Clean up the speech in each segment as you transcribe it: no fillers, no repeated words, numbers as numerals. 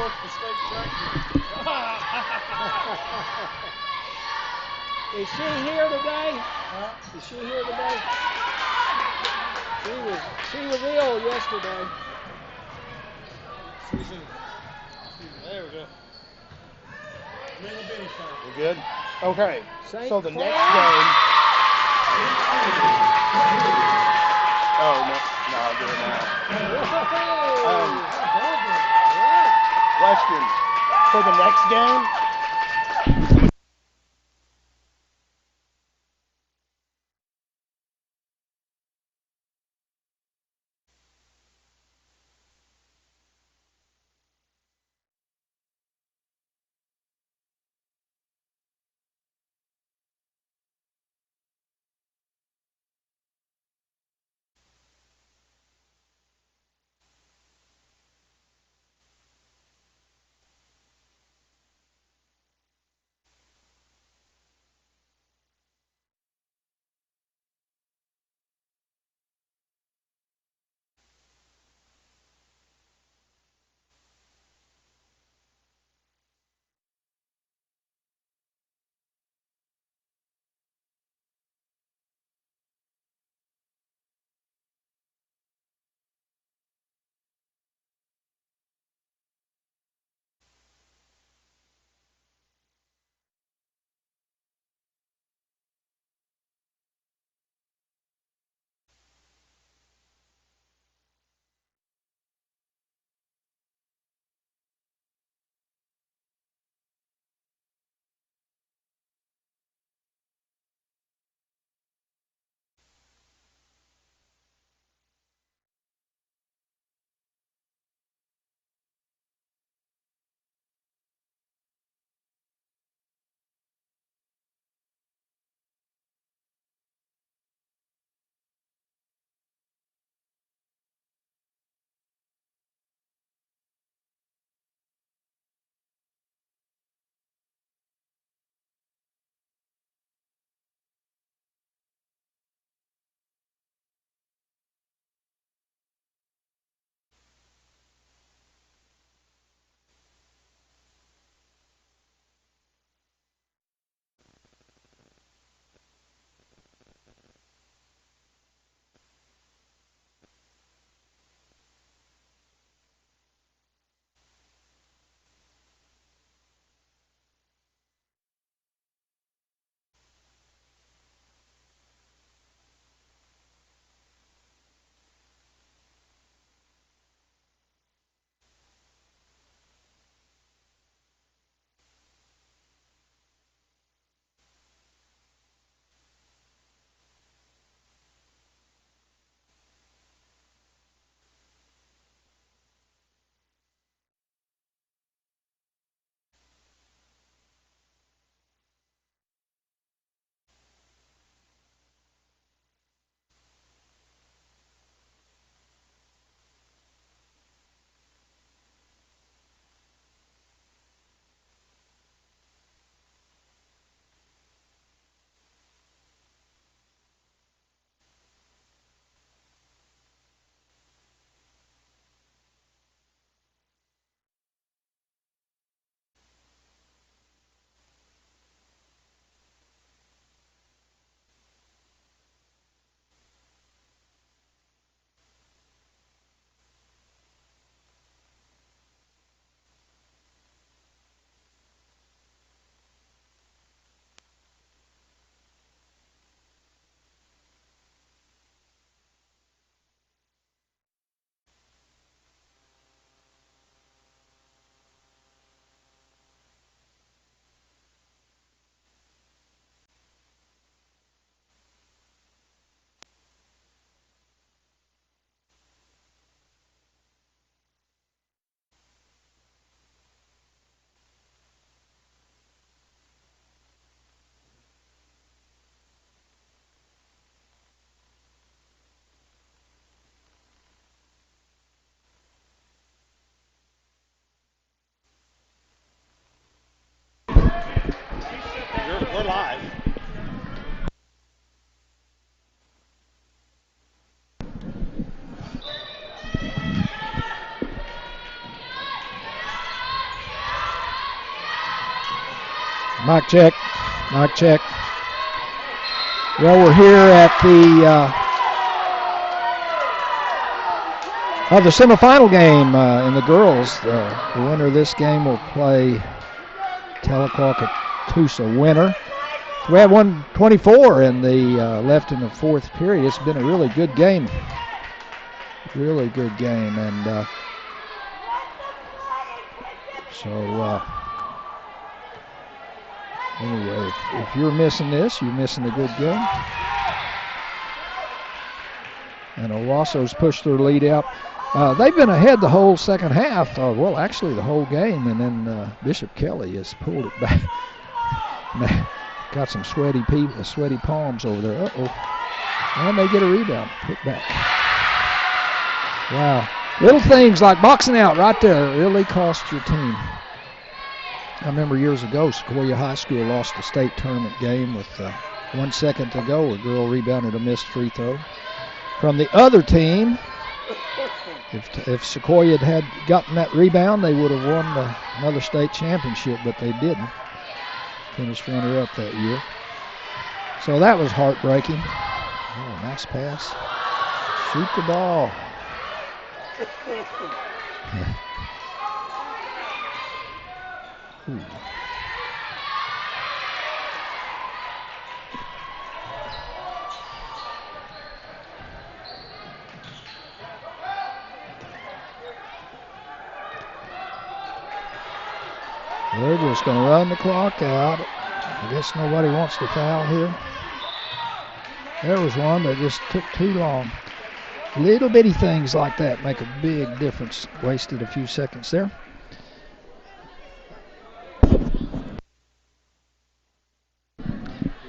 worked the state track meet. Is she here today? Huh? Is she here today? She was ill yesterday. Susan. There we go. We're good? Okay. St. So the Clair. next game. Oh, no. No, I'll do it now. Question. For the next game, Mic check. Mic check. Well, we're here at the semifinal game in the girls. The winner of this game will play Tahlequah Catoosa winner. So we have 1:24 in the left in the fourth period. It's been a really good game. Really good game. And anyway, if you're missing this, you're missing a good game. And Owasso's pushed their lead out. They've been ahead the whole second half. Well, actually the whole game. And then Bishop Kelly has pulled it back. Got some sweaty palms over there. Uh-oh. And they get a rebound. Put back. Wow. Little things like boxing out right there really cost your team. I remember years ago, Sequoia High School lost a state tournament game with 1 second to go. A girl rebounded a missed free throw. From the other team, if Sequoia had gotten that rebound, they would have won another state championship, but they didn't. Finished runner-up that year. So that was heartbreaking. Oh, nice pass. Shoot the ball. Ooh. They're just going to run the clock out. I guess nobody wants to foul here. There was one that just took too long. Little bitty things like that make a big difference. Wasted a few seconds there.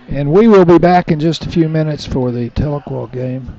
And we will be back in just a few minutes for the Tahlequah game.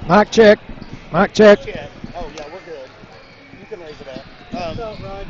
Mic check. Mic check. Check. Oh, yeah, we're good. You can raise it up. Ryan.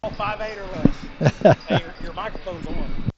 Oh, 5'8" or less. Hey, your microphone's on.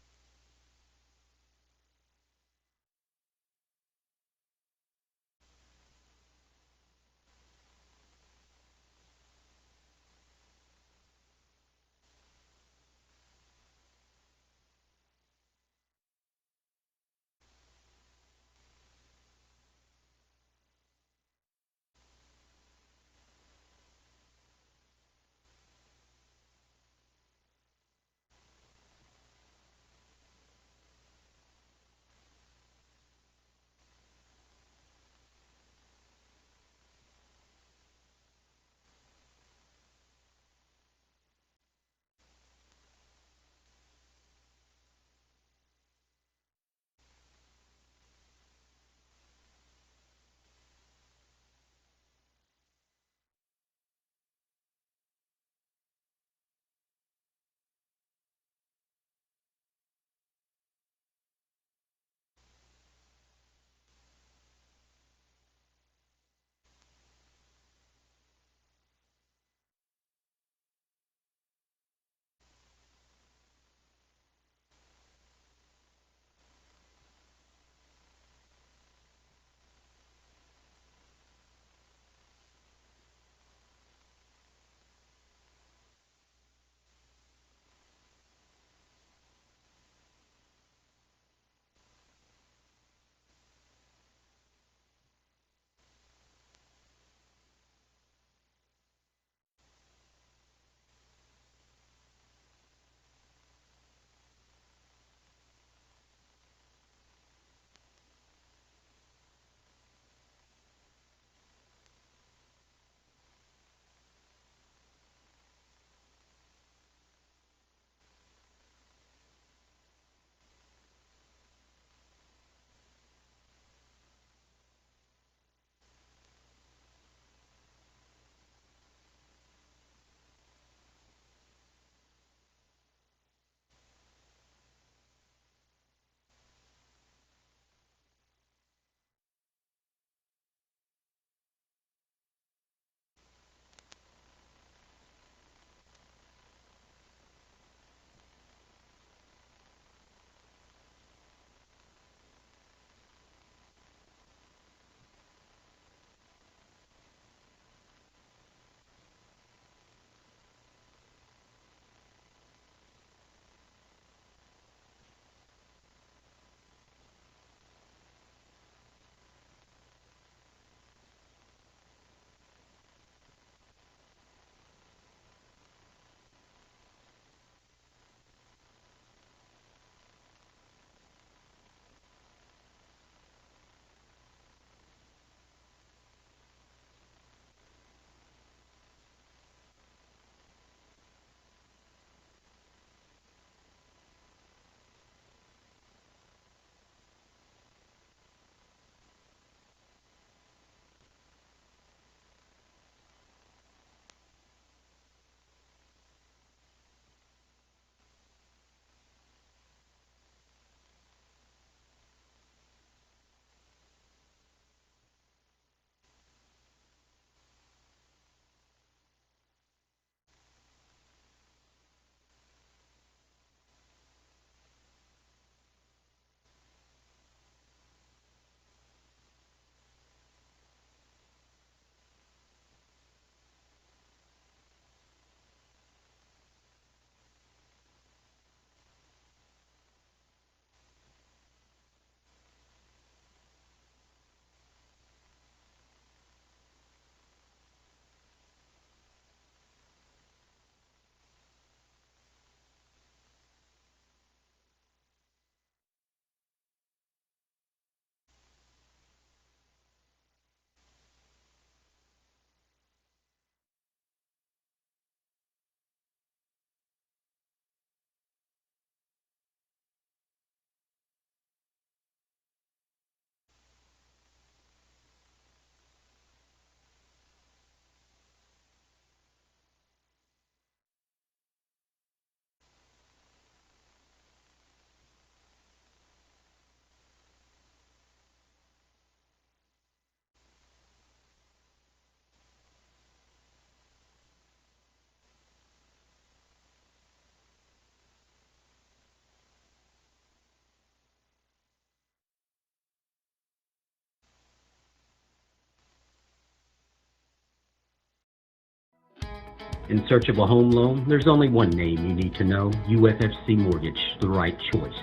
In search of a home loan, there's only one name you need to know: UFFC Mortgage, the right choice.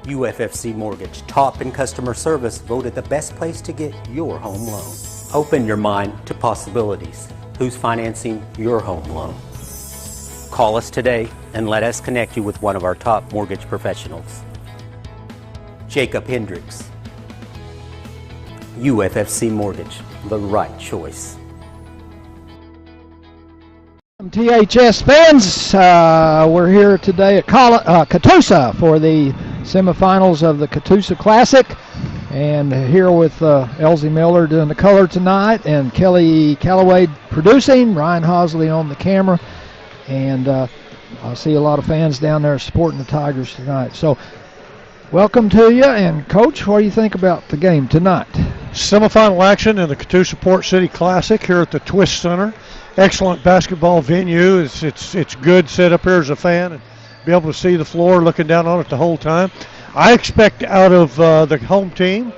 UFFC Mortgage, top in customer service, voted the best place to get your home loan. Open your mind to possibilities. Who's financing your home loan? Call us today and let us connect you with one of our top mortgage professionals. Jacob Hendricks. UFFC Mortgage, the right choice. THS fans, we're here today at Catoosa for the semifinals of the Catoosa Classic, and here with Elsie Miller doing the color tonight, and Kelly Calloway producing, Ryan Hosley on the camera, and I see a lot of fans down there supporting the Tigers tonight. So welcome to you, and Coach, what do you think about the game tonight? Semifinal action in the Catoosa Port City Classic here at the Twist Center. Excellent basketball venue. It's good set up here as a fan and be able to see the floor looking down on it the whole time. I expect out of the home team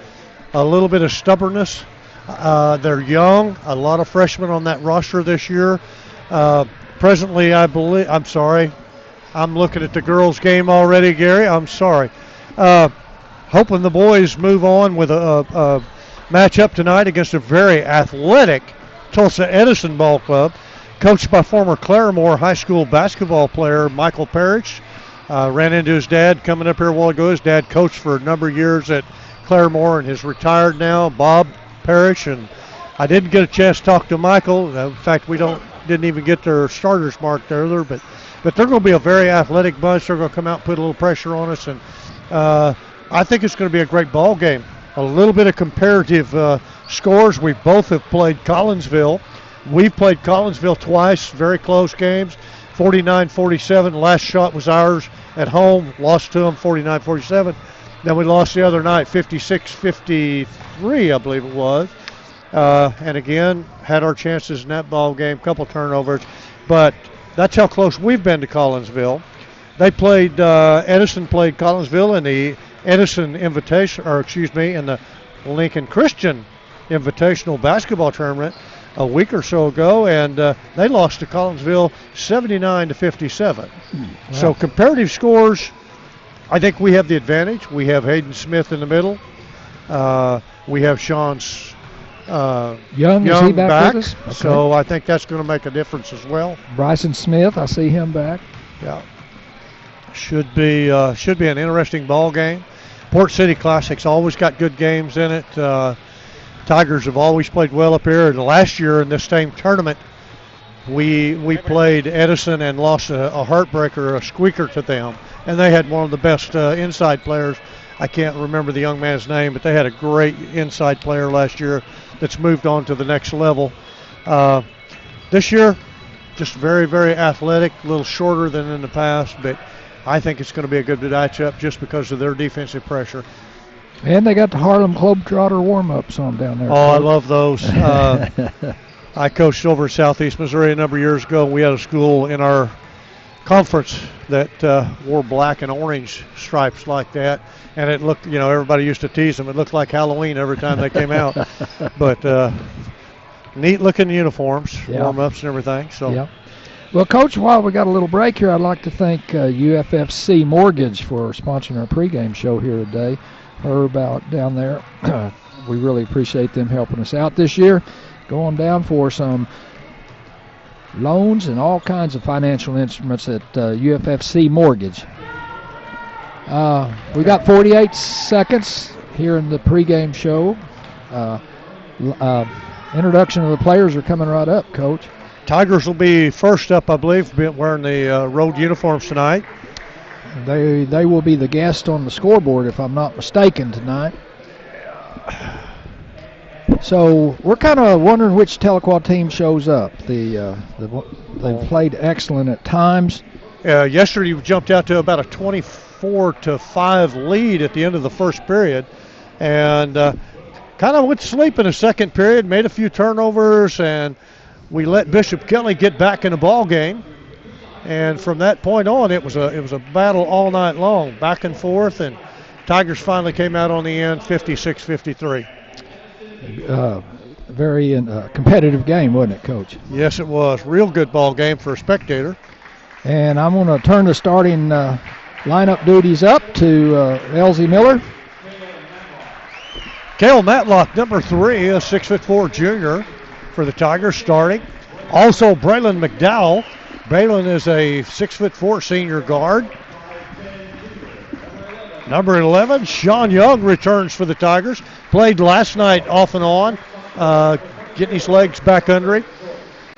a little bit of stubbornness. They're young, a lot of freshmen on that roster this year. Presently, I'm looking at the girls' game already, Gary. I'm sorry. Hoping the boys move on with a matchup tonight against a very athletic Tulsa Edison Ball Club, coached by former Claremore High School basketball player Michael Parrish. Ran into his dad coming up here a while ago. His dad coached for a number of years at Claremore and is retired now, Bob Parrish. And I didn't get a chance to talk to Michael. In fact, we didn't even get their starters marked earlier. But they're going to be a very athletic bunch. They're going to come out and put a little pressure on us. And I think it's going to be a great ball game. A little bit of comparative scores. We both have played Collinsville. We've played Collinsville twice, very close games, 49-47. Last shot was ours at home, lost to them 49-47. Then we lost the other night, 56-53, I believe it was. And again, had our chances in that ball game, couple turnovers. But that's how close we've been to Collinsville. They played, Edison played Collinsville in the Edison Invitation, in the Lincoln Christian Invitational Basketball Tournament a week or so ago, and they lost to Collinsville 79-57. Wow. So comparative scores, I think we have the advantage. We have Hayden Smith in the middle. We have Sean Young is he back with us? Okay. So I think that's going to make a difference as well. Bryson Smith, I see him back. Yeah. Should be an interesting ball game. Port City Classic's always got good games in it. Tigers have always played well up here. And last year in this same tournament, we played Edison and lost a heartbreaker, a squeaker to them. And they had one of the best inside players. I can't remember the young man's name, but they had a great inside player last year that's moved on to the next level. This year, just very, very athletic, a little shorter than in the past, but I think it's going to be a good matchup just because of their defensive pressure. And they got the Harlem Globetrotter warm-ups on down there. Oh, I love those. I coached over at Southeast Missouri a number of years ago. We had a school in our conference that wore black and orange stripes like that. And it looked, everybody used to tease them. It looked like Halloween every time they came out. But neat-looking uniforms, warm-ups and everything. So. Yeah. Well, Coach, while we got a little break here, I'd like to thank UFFC Mortgage for sponsoring our pregame show here today. Herb out down there. We really appreciate them helping us out this year. Going down for some loans and all kinds of financial instruments at UFFC Mortgage. We got 48 seconds here in the pregame show. Introduction of the players are coming right up, Coach. Tigers will be first up, I believe, wearing the road uniforms tonight. They will be the guest on the scoreboard, if I'm not mistaken, tonight. So we're kind of wondering which Tahlequah team shows up. They've played excellent at times. Yesterday we jumped out to about a 24-5 lead at the end of the first period, and kind of went to sleep in the second period, made a few turnovers, and we let Bishop Kelly get back in the ball game. And from that point on, it was a battle all night long, back and forth, and Tigers finally came out on the end, 56-53. very competitive game, wasn't it, Coach? Yes, it was. Real good ball game for a spectator. And I'm going to turn the starting lineup duties up to Elsie Miller. Cale Matlock, number 3, a 6'4" junior for the Tigers starting. Also, Braylon McDowell. Braylon is a 6'4" senior guard. Number 11, Sean Young returns for the Tigers. Played last night off and on, getting his legs back under him.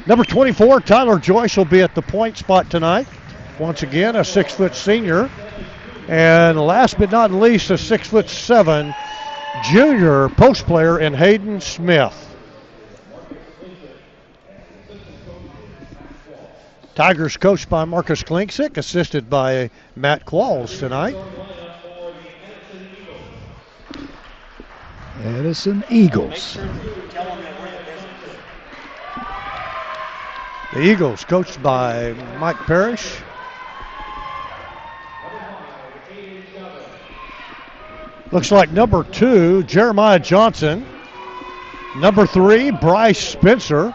Number 24, Tyler Joyce will be at the point spot tonight. Once again, a 6' senior. And last but not least, a 6'7" junior post player in Hayden Smith. Tigers coached by Marcus Klinksick, assisted by Matt Qualls tonight. Edison Eagles. The Eagles coached by Mike Parrish. Looks like number 2, Jeremiah Johnson. Number 3, Bryce Spencer.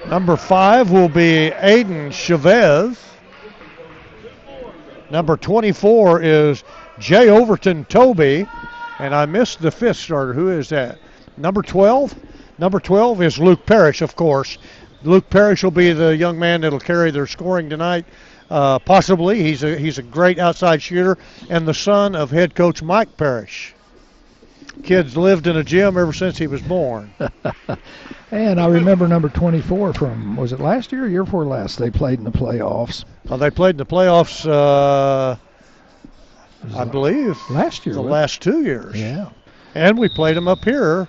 Number 5 will be Aiden Chavez. Number 24 is Jay Overton Toby. And I missed the 5th starter. Who is that? Number 12? Number 12 is Luke Parrish, of course. Luke Parrish will be the young man that'll carry their scoring tonight. Possibly. He's a great outside shooter and the son of head coach Mike Parrish. Kid's lived in a gym ever since he was born. And I remember number 24 from, was it last year or year before last? They played in the playoffs. They played in the playoffs, I believe, last year. The last 2 years. Yeah. And we played them up here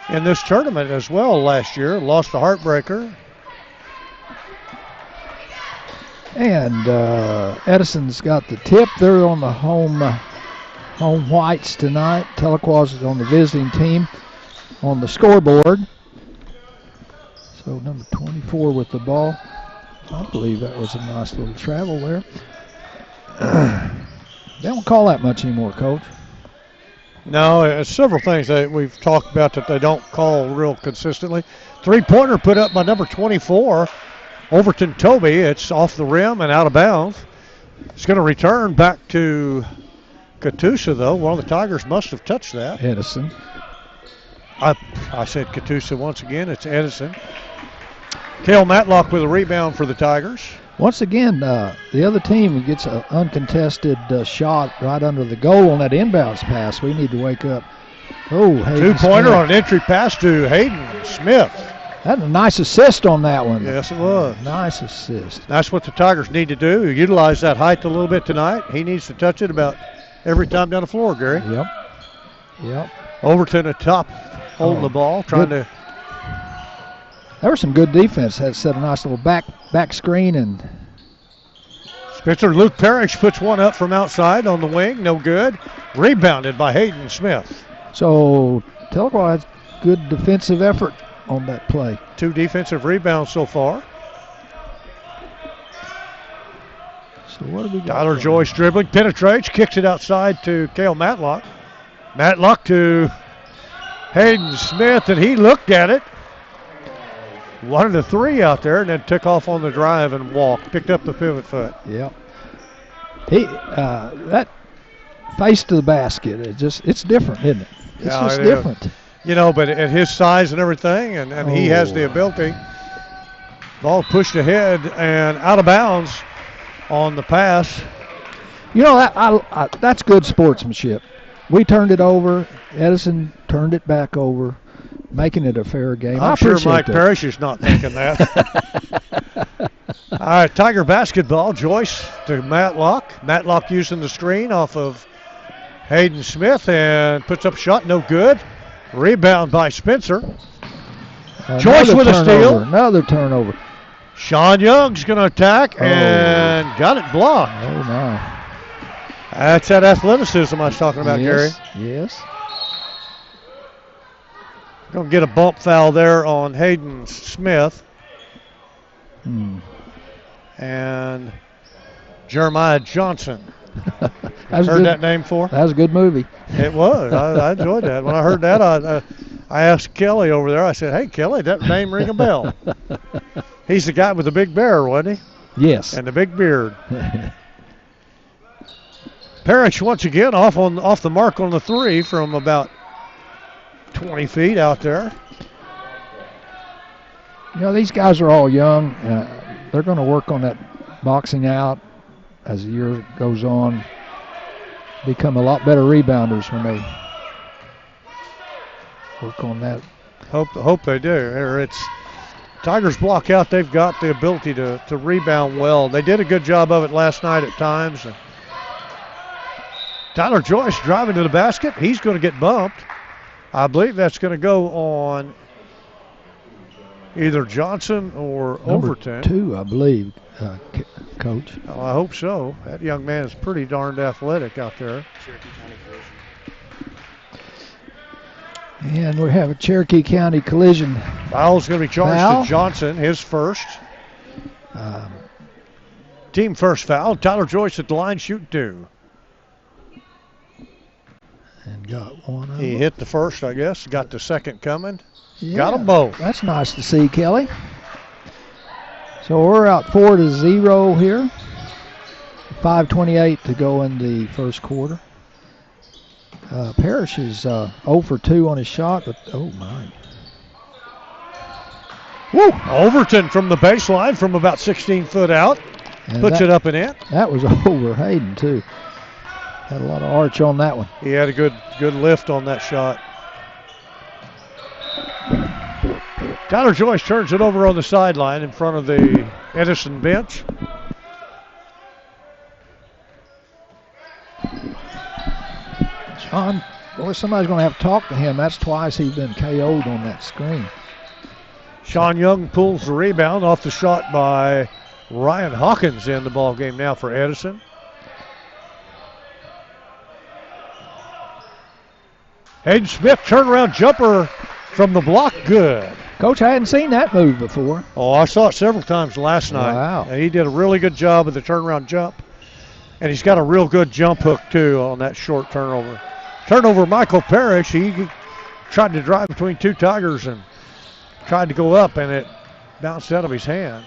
in this tournament as well last year. Lost the heartbreaker. And Edison's got the tip. They're on the home whites tonight. Tahlequah is on the visiting team on the scoreboard. So number 24 with the ball. I believe that was a nice little travel there. They don't call that much anymore, Coach. No, it's several things that we've talked about that they don't call real consistently. 3-pointer put up by number 24, Overton Toby. It's off the rim and out of bounds. It's going to return back to Catoosa, though. One of the Tigers must have touched that. Edison. I said Catoosa once again. It's Edison. Cale Matlock with a rebound for the Tigers. Once again, the other team gets an uncontested shot right under the goal on that inbounds pass. We need to wake up. Oh, Hayden 2-pointer Smith. on an entry pass to Hayden Smith. That a nice assist on that one. Yes, it was. Nice assist. That's what the Tigers need to do. Utilize that height a little bit tonight. He needs to touch it about every time down the floor, Gary. Yep. Overton at top, holding the ball, trying to. There was some good defense. Had set a nice little back screen and. Spencer Luke Parrish puts one up from outside on the wing, no good. Rebounded by Hayden Smith. So Tahlequah has good defensive effort on that play. 2 defensive rebounds so far. So what do we got? Tyler Joyce dribbling, penetrates, kicks it outside to Cale Matlock. Matlock to Hayden Smith, and he looked at it. Wanted a 3 out there, and then took off on the drive and walked. Picked up the pivot foot. Yep. That face to the basket, it's different, isn't it? It's just different. You know, but at his size and everything, and he has the ability. Ball pushed ahead and out of bounds on the pass. You know, that's good sportsmanship. We turned it over. Edison turned it back over, making it a fair game. I'm sure Mike Parrish is not thinking that. All right, Tiger basketball. Joyce to Matlock. Matlock using the screen off of Hayden Smith and puts up a shot. No good. Rebound by Spencer. Joyce with a steal. Another turnover. Sean Young's going to attack and got it blocked. Oh, my. That's that athleticism I was talking about, Gary. Yes. Going to get a bump foul there on Hayden Smith. And Jeremiah Johnson. Heard that name before? That was a good movie. It was. I enjoyed that. When I heard that, I asked Kelly over there. I said, "Hey, Kelly, that name ring a bell?" He's the guy with the big bear, wasn't he? Yes. And the big beard. Parrish once again off the mark on the 3 from about 20 feet out there. You know, these guys are all young. They're going to work on that boxing out as the year goes on. Become a lot better rebounders when they work on that. Hope they do. Tigers block out. They've got the ability to rebound well. They did a good job of it last night at times. Tyler Joyce driving to the basket. He's going to get bumped. I believe that's going to go on either Johnson or Number Overton. 2, I believe, Coach. Oh, I hope so. That young man is pretty darned athletic out there. And we have a Cherokee County collision. Foul's going to be charged to Johnson, his first. Team first foul. Tyler Joyce at the line, shooting 2. And got one. He hit the first, I guess. Got the second coming. Yeah, got them both. That's nice to see, Kelly. So we're out 4-0 here. 5:28 to go in the first quarter. Parrish is 0 for 2 on his shot, but oh my. Woo! Overton from the baseline from about 16 foot out. And puts it up and in. That was over Hayden, too. Had a lot of arch on that one. He had a good lift on that shot. Tyler Joyce turns it over on the sideline in front of the Edison bench. John, boy, somebody's going to have to talk to him. That's twice he's been KO'd on that screen. Sean Young pulls the rebound off the shot by Ryan Hawkins in the ball game now for Edison. Hayden Smith turnaround jumper from the block, good. Coach, I hadn't seen that move before. Oh, I saw it several times last night. Wow. And he did a really good job of the turnaround jump. And he's got a real good jump hook, too, on that short turnover. Turnover, Michael Parrish. He tried to drive between 2 Tigers and tried to go up, and it bounced out of his hand.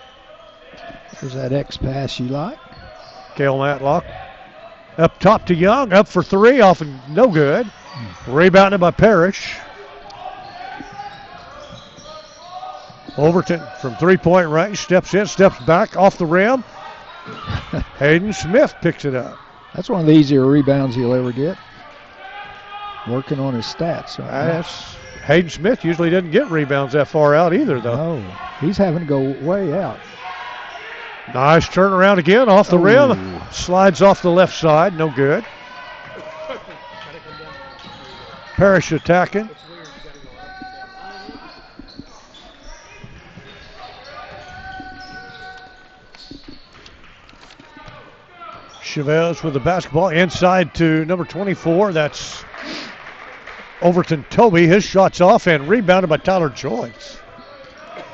There's that X pass you like. Cale Matlock up top to Young, up for 3, off and no good. Rebounded by Parrish. Overton from 3-point range, steps in, steps back, off the rim. Hayden Smith picks it up. That's one of the easier rebounds he'll ever get. Working on his stats. Hayden Smith usually doesn't get rebounds that far out either, though. No, he's having to go way out. Nice turnaround again, off the rim. Slides off the left side, no good. Parrish attacking. Chavez with the basketball inside to number 24. That's Overton Toby. His shot's off and rebounded by Tyler Joyce.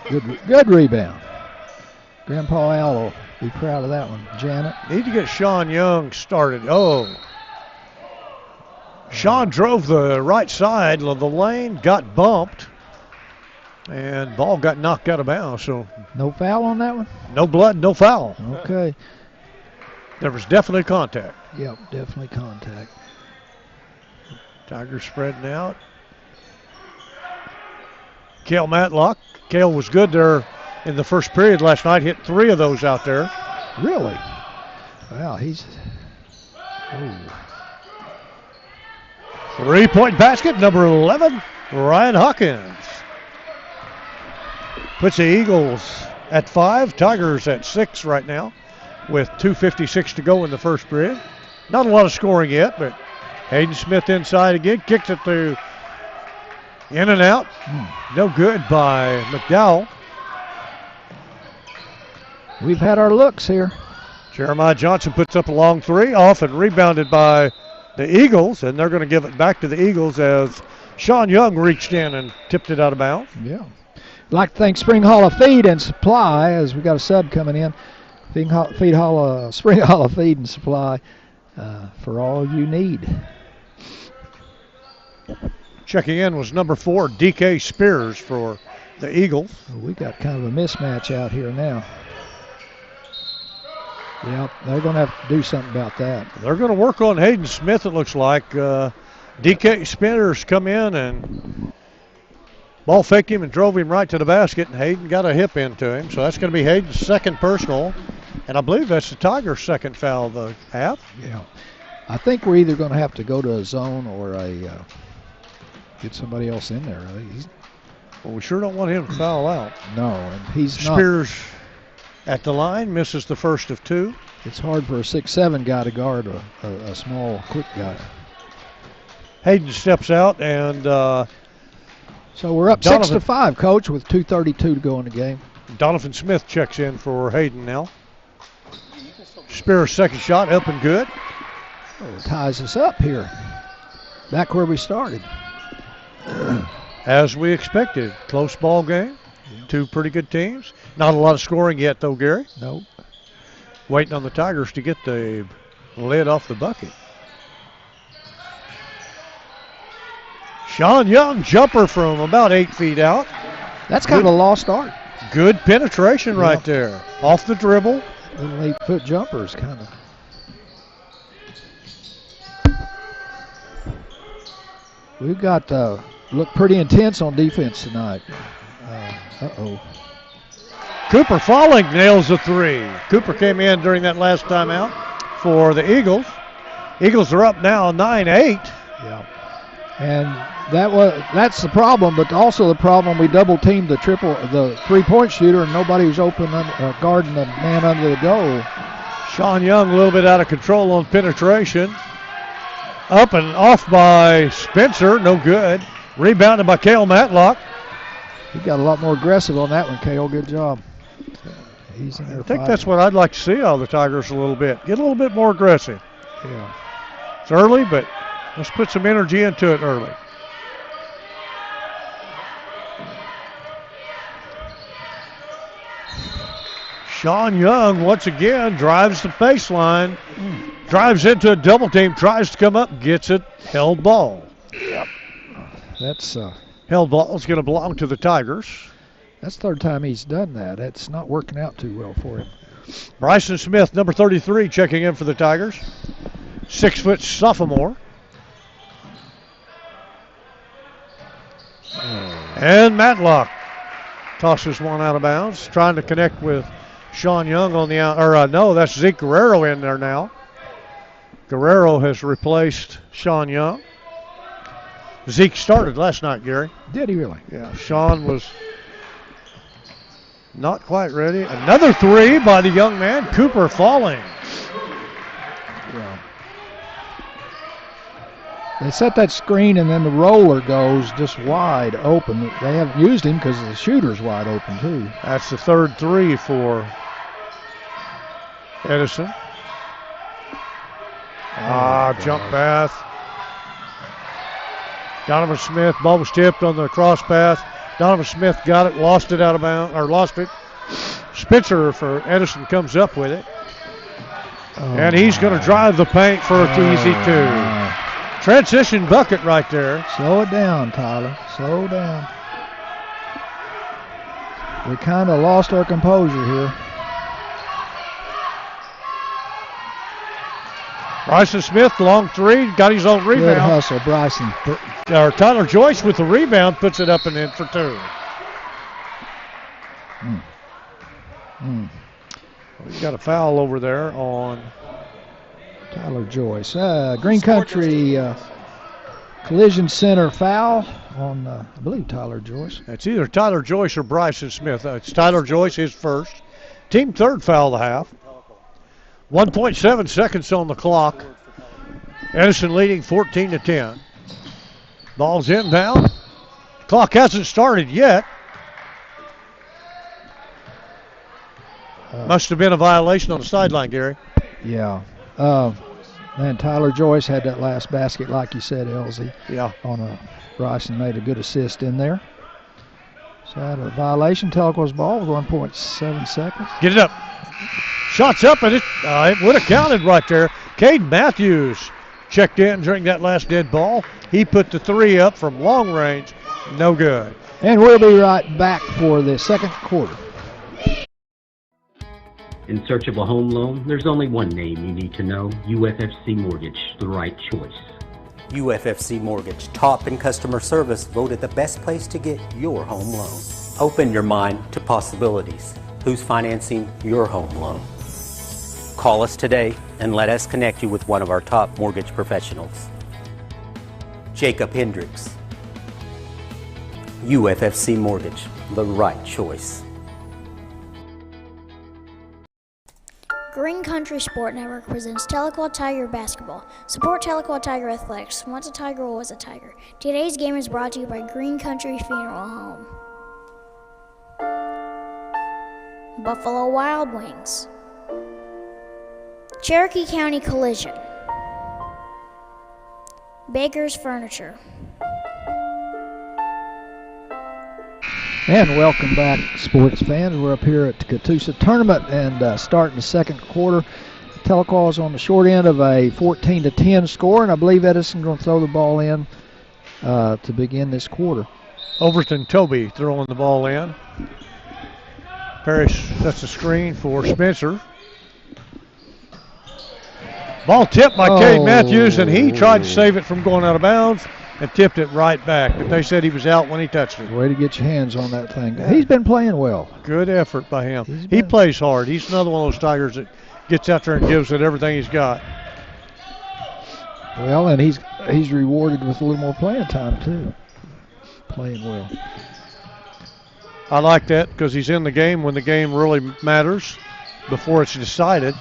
Good rebound. Grandpa Al will be proud of that one. Janet. Need to get Sean Young started. Sean drove the right side of the lane, got bumped, and ball got knocked out of bounds. So no foul on that one? No blood, no foul. Okay. There was definitely contact. Yep, definitely contact. Tigers spreading out. Cale Matlock. Cale was good there in the first period last night. Hit 3 of those out there. Really? Wow, he's... Oh. 3-point basket, number 11, Ryan Hawkins. Puts the Eagles at 5, Tigers at 6 right now with 2:56 to go in the first period. Not a lot of scoring yet, but Hayden Smith inside again, kicks it through in and out. No good by McDowell. We've had our looks here. Jeremiah Johnson puts up a long 3, off and rebounded by the Eagles, and they're going to give it back to the Eagles as Sean Young reached in and tipped it out of bounds. Yeah. I'd like to thank Spring Hall of Feed and Supply as we got a sub coming in. Spring Hall of Feed and Supply. for all you need. Checking in was number 4, DK Spears for the Eagles. We got kind of a mismatch out here now. Yeah, they're going to have to do something about that. They're going to work on Hayden Smith, it looks like. DK Spears come in and ball faked him and drove him right to the basket, and Hayden got a hip into him. So that's going to be Hayden's second personal, and I believe that's the Tigers' second foul of the half. Yeah. I think we're either going to have to go to a zone or get somebody else in there. Well, we sure don't want him to foul out. No, and he's Spears at the line, misses the first of 2. It's hard for a 6'7" guy to guard a small, quick guy. Hayden steps out, and so we're up 6-5, Coach, with 2:32 to go in the game. Donovan Smith checks in for Hayden now. Spears' second shot up and good. Oh, ties us up here. Back where we started. As we expected, close ball game. Yeah. 2 pretty good teams. Not a lot of scoring yet, though, Gary. Nope. Waiting on the Tigers to get the lid off the bucket. Sean Young, jumper from about 8 feet out. That's kind of a lost art. Good penetration right there. Off the dribble. Little 8-foot jumpers, kind of. We've got look pretty intense on defense tonight. Uh-oh. Cooper Falling nails the 3. Cooper came in during that last timeout for the Eagles. Eagles are up now 9-8. Yeah. And that's the problem, but also the problem, we double teamed the three-point shooter, and nobody was open guarding the man under the goal. Sean Young a little bit out of control on penetration. Up and off by Spencer, no good. Rebounded by Cale Matlock. He got a lot more aggressive on that one, Cale. Good job. He's in there. I think that's what I'd like to see out of the Tigers a little bit. Get a little bit more aggressive. Yeah. It's early, but let's put some energy into it early. Sean Young once again drives the baseline, drives into a double team, tries to come up, gets it, held ball. Yep. That's held ball is going to belong to the Tigers. That's the third time he's done that. It's not working out too well for him. Bryson Smith, number 33, checking in for the Tigers. 6-foot sophomore. And Matlock tosses one out of bounds, trying to connect with Sean Young on the out. No, that's Zeke Guerrero in there now. Guerrero has replaced Sean Young. Zeke started last night, Gary. Did he really? Yeah, Sean was not quite ready. Another 3 by the young man, Cooper Falling. Yeah. They set that screen and then the roller goes just wide open. They haven't used him because the shooter's wide open too. That's the third 3 for Edison. Jump pass. Donovan Smith, ball was tipped on the cross pass. Donovan Smith got it, lost it out of bounds, or lost it. Spencer for Edison comes up with it. And he's going to drive the paint for an easy 2. Transition bucket right there. Slow it down, Tyler. Slow down. We kind of lost our composure here. Bryson Smith, long 3, got his own rebound. Good hustle, Bryson. Tyler Joyce with the rebound puts it up and in for 2. We've got a foul over there on Tyler Joyce. Green Country Collision Center foul on, I believe, Tyler Joyce. It's either Tyler Joyce or Bryson Smith. It's Tyler Joyce, his first. Team third foul of the half. 1.7 seconds on the clock. Edison leading 14-10. Ball's inbound. Clock hasn't started yet. Must have been a violation on the sideline, Gary. Yeah. And Tyler Joyce had that last basket, like you said, Elsie. Yeah. Bryson made a good assist in there. So that a violation. Tahlequah's ball with 1.7 seconds. Get it up. Shots up, and it would have counted right there. Cade Matthews checked in during that last dead ball. He put the 3 up from long range. No good. And we'll be right back for the second quarter. In search of a home loan, there's only one name you need to know: UFFC Mortgage, the right choice. UFFC Mortgage, top in customer service, voted the best place to get your home loan. Open your mind to possibilities. Who's financing your home loan? Call us today and let us connect you with one of our top mortgage professionals. Jacob Hendricks. UFFC Mortgage, the right choice. Green Country Sport Network presents Tahlequah Tiger Basketball. Support Tahlequah Tiger Athletics. Once a Tiger, always a Tiger. Today's game is brought to you by Green Country Funeral Home. Buffalo Wild Wings. Cherokee County Collision. Baker's Furniture. And welcome back, sports fans. We're up here at the Catoosa Tournament and starting the second quarter. Tahlequah is on the short end of a 14-10 score, and I believe Edison going to throw the ball in to begin this quarter. Overton Toby throwing the ball in. Parrish sets the screen for Spencer. Ball tipped by Cade Matthews, and he tried to save it from going out of bounds and tipped it right back. But they said he was out when he touched it. Way to get your hands on that thing. He's been playing well. Good effort by him. He plays hard. He's another one of those Tigers that gets out there and gives it everything he's got. Well, and he's rewarded with a little more playing time, too. Playing well. I like that because he's in the game when the game really matters before it's decided.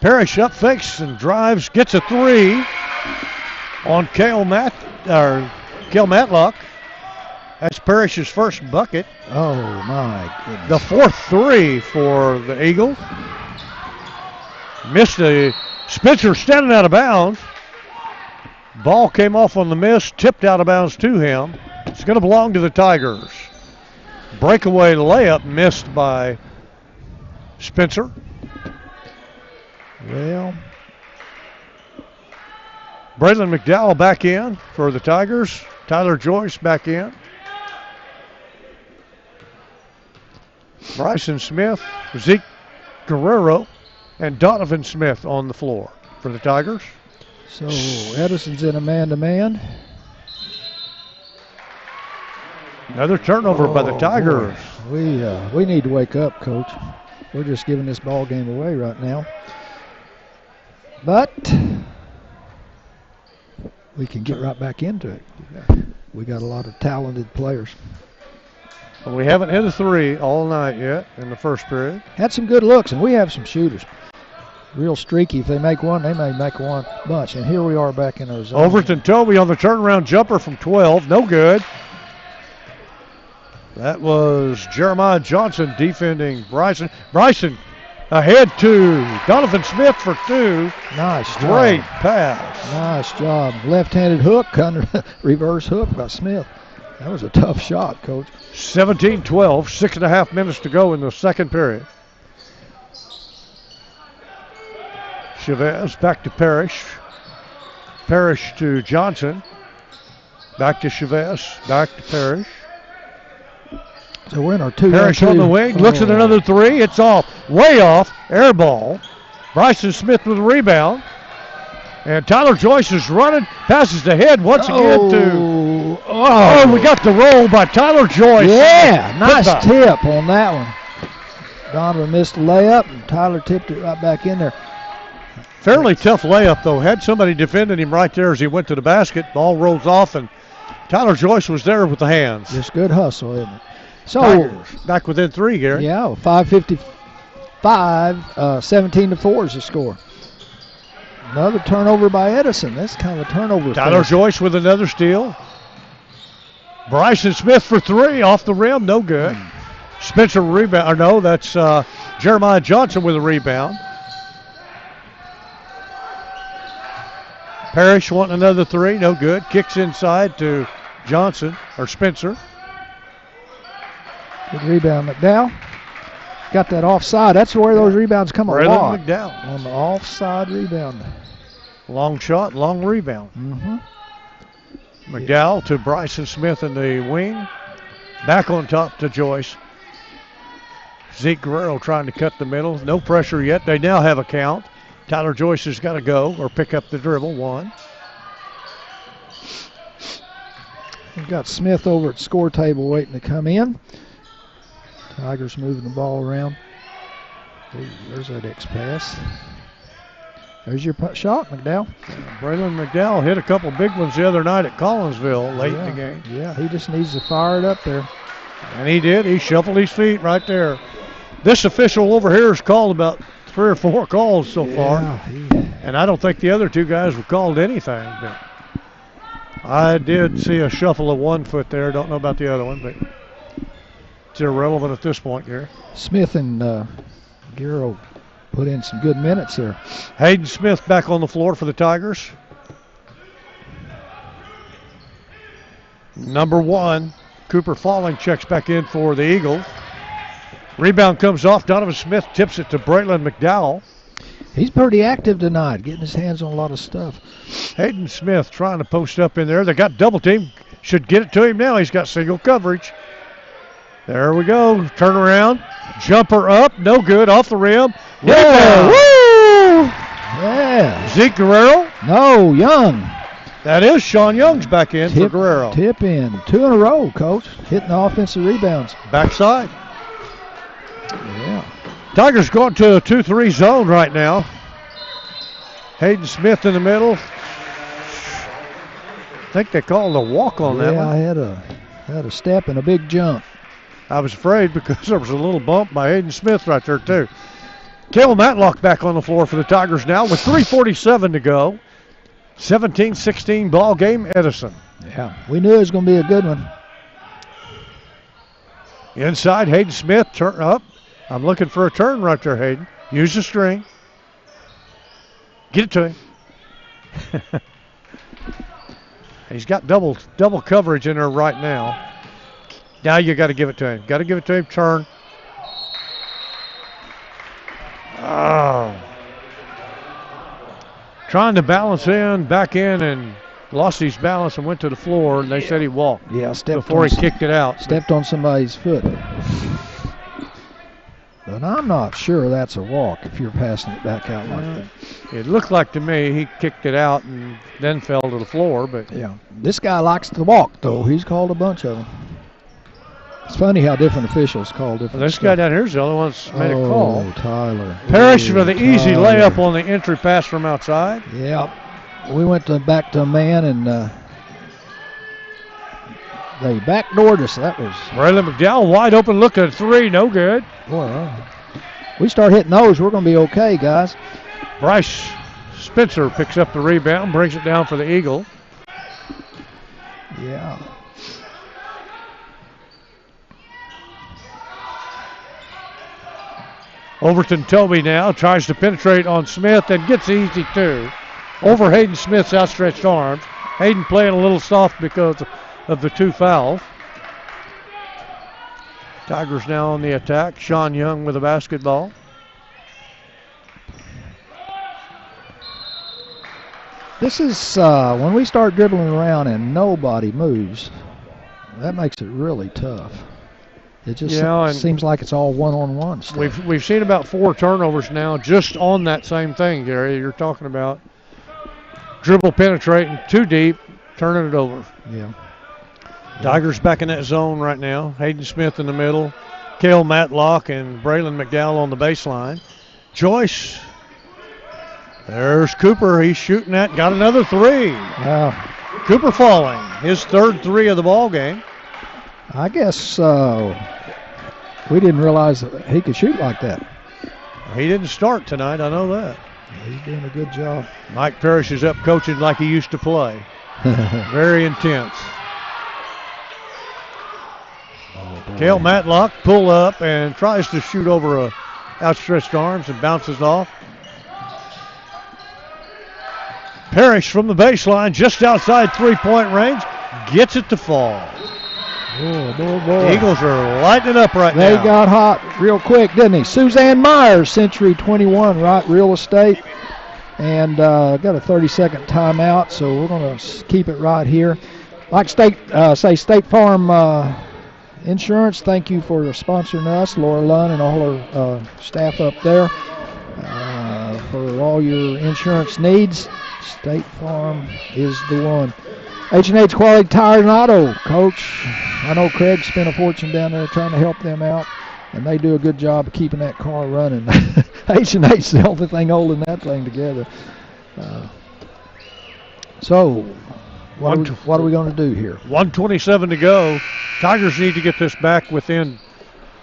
Parrish up fakes and drives, gets a 3 on Cale Matlock. That's Parrish's first bucket. Oh, my goodness. The fourth 3 for the Eagles. Missed Spencer standing out of bounds. Ball came off on the miss, tipped out of bounds to him. It's going to belong to the Tigers. Breakaway layup missed by Spencer. Well, Braylon McDowell back in for the Tigers. Tyler Joyce back in. Bryson Smith, Zeke Guerrero, and Donovan Smith on the floor for the Tigers. So Edison's in a man-to-man. Another turnover by the Tigers. Boy. We need to wake up, Coach. We're just giving this ball game away right now. But we can get right back into it. We got a lot of talented players. Well, we haven't hit a 3 all night yet in the first period. Had some good looks, and we have some shooters. Real streaky. If they make one, they may make one bunch. And here we are back in our zone. Overton Toby on the turnaround jumper from 12. No good. That was Jeremiah Johnson defending Bryson. Bryson ahead to Donovan Smith for 2. Nice job. Great pass. Nice job. Left-handed hook, reverse hook by Smith. That was a tough shot, Coach. 17-12, 6.5 minutes to go in the second period. Chavez back to Parrish. Parrish to Johnson. Back to Chavez. Back to Parrish. So we're in our 2. Parrish on the wing. Looks at another 3. It's off. Way off. Air ball. Bryson Smith with a rebound. And Tyler Joyce is running. Passes ahead once again to... Oh, we got the roll by Tyler Joyce. Yeah, nice tip on that one. Donovan missed the layup, and Tyler tipped it right back in there. Fairly tough layup, though. Had somebody defending him right there as he went to the basket. Ball rolls off, and Tyler Joyce was there with the hands. Just good hustle, isn't it? So Tigers back within 3, Gary. Yeah, 5:55, 17-4 is the score. Another turnover by Edison. That's kind of a turnover. Tyler Joyce with another steal. Bryson Smith for 3 off the rim, no good. Spencer rebound, or no, that's Jeremiah Johnson with a rebound. Parrish wanting another 3, no good. Kicks inside to Johnson, or Spencer. Good rebound, McDowell. Got that offside. That's where those rebounds come a lot. McDowell. On the offside rebound. Long shot, long rebound. Mm-hmm. McDowell to Bryson Smith in the wing. Back on top to Joyce. Zeke Guerrero trying to cut the middle. No pressure yet. They now have a count. Tyler Joyce has got to go or pick up the dribble. One. We've got Smith over at score table waiting to come in. Tigers moving the ball around. Ooh, there's that X pass. There's your shot, McDowell. Braylon McDowell hit a couple big ones the other night at Collinsville late in the game. Yeah, he just needs to fire it up there. And he did. He shuffled his feet right there. This official over here has called about 3 or 4 calls so far. And I don't think the other 2 guys have called anything. But I did see a shuffle of 1 foot there. Don't know about the other one, but it's irrelevant at this point, Gary. Smith and Guerrero put in some good minutes there. Hayden Smith back on the floor for the Tigers. Number 1, Cooper Falling checks back in for the Eagles. Rebound comes off. Donovan Smith tips it to Braylon McDowell. He's pretty active tonight, getting his hands on a lot of stuff. Hayden Smith trying to post up in there. They got double team. Should get it to him now. He's got single coverage. There we go. Turn around. Jumper up. No good. Off the rim. Yeah. Woo! Yeah. Zeke Guerrero. No, Young. That is Sean Young's back in for Guerrero. Tip in. 2 in a row, Coach. Hitting the offensive rebounds. Backside. Yeah. Tigers going to a 2-3 zone right now. Hayden Smith in the middle. I think they called a walk on that one. Yeah, I had a step and a big jump. I was afraid because there was a little bump by Hayden Smith right there too. Cale Matlock back on the floor for the Tigers now with 3:47 to go. 17-16 ball game, Edison. Yeah, we knew it was going to be a good one. Inside, Hayden Smith, turn up. I'm looking for a turn right there, Hayden. Use the string. Get it to him. He's got double coverage in there right now. Now you got to give it to him. Got to give it to him. Turn. Oh. Trying to balance in, back in, and lost his balance and went to the floor, and they said he walked. Yeah, before he kicked it out. Stepped on somebody's foot. But I'm not sure that's a walk if you're passing it back out like that. It looked like to me he kicked it out and then fell to the floor. But yeah, this guy likes to walk, though. He's called a bunch of them. It's funny how different officials call different this stuff. Guy down here is the only one that's made a call. Oh, Tyler. Parrish with an easy layup on the entry pass from outside. Yep. We went back to a man, and they backdoored us. That was... Braylon McDowell wide open, look at 3, no good. Boy, we start hitting those, we're going to be okay, guys. Bryce Spencer picks up the rebound, brings it down for the Eagle. Yeah. Overton Toby now tries to penetrate on Smith and gets easy too. Over Hayden Smith's outstretched arms. Hayden playing a little soft because of the 2 fouls. Tigers now on the attack. Sean Young with a basketball. This is when we start dribbling around and nobody moves, that makes it really tough. It just seems like it's all one-on-one stuff. We've seen about 4 turnovers now just on that same thing, Gary. You're talking about dribble penetrating too deep, turning it over. Yeah. Tigers back in that zone right now. Hayden Smith in the middle. Cale Matlock and Braylon McDowell on the baseline. Joyce. There's Cooper. He's shooting that. Got another 3. Yeah. Cooper Falling. His 3rd 3 of the ball game. I guess we didn't realize that he could shoot like that. He didn't start tonight. I know that. He's doing a good job. Mike Parrish is up coaching like he used to play. Very intense. Cale Matlock pull up and tries to shoot over outstretched arms and bounces off. Parrish from the baseline just outside 3-point range gets it to fall. Boy. The Eagles are lighting it up right now. They got hot real quick, didn't he? Suzanne Myers, Century 21, right? Real estate. And got a 30-second timeout, so we're going to keep it right here. Like State Farm Insurance, thank you for sponsoring us, Laura Lunn and all her staff up there. For all your insurance needs, State Farm is the one. H&H Quality Tire and Auto, Coach. I know Craig spent a fortune down there trying to help them out, and they do a good job of keeping that car running. H&H's the only thing holding that thing together. So, what are we going to do here? 1:27 to go. Tigers need to get this back within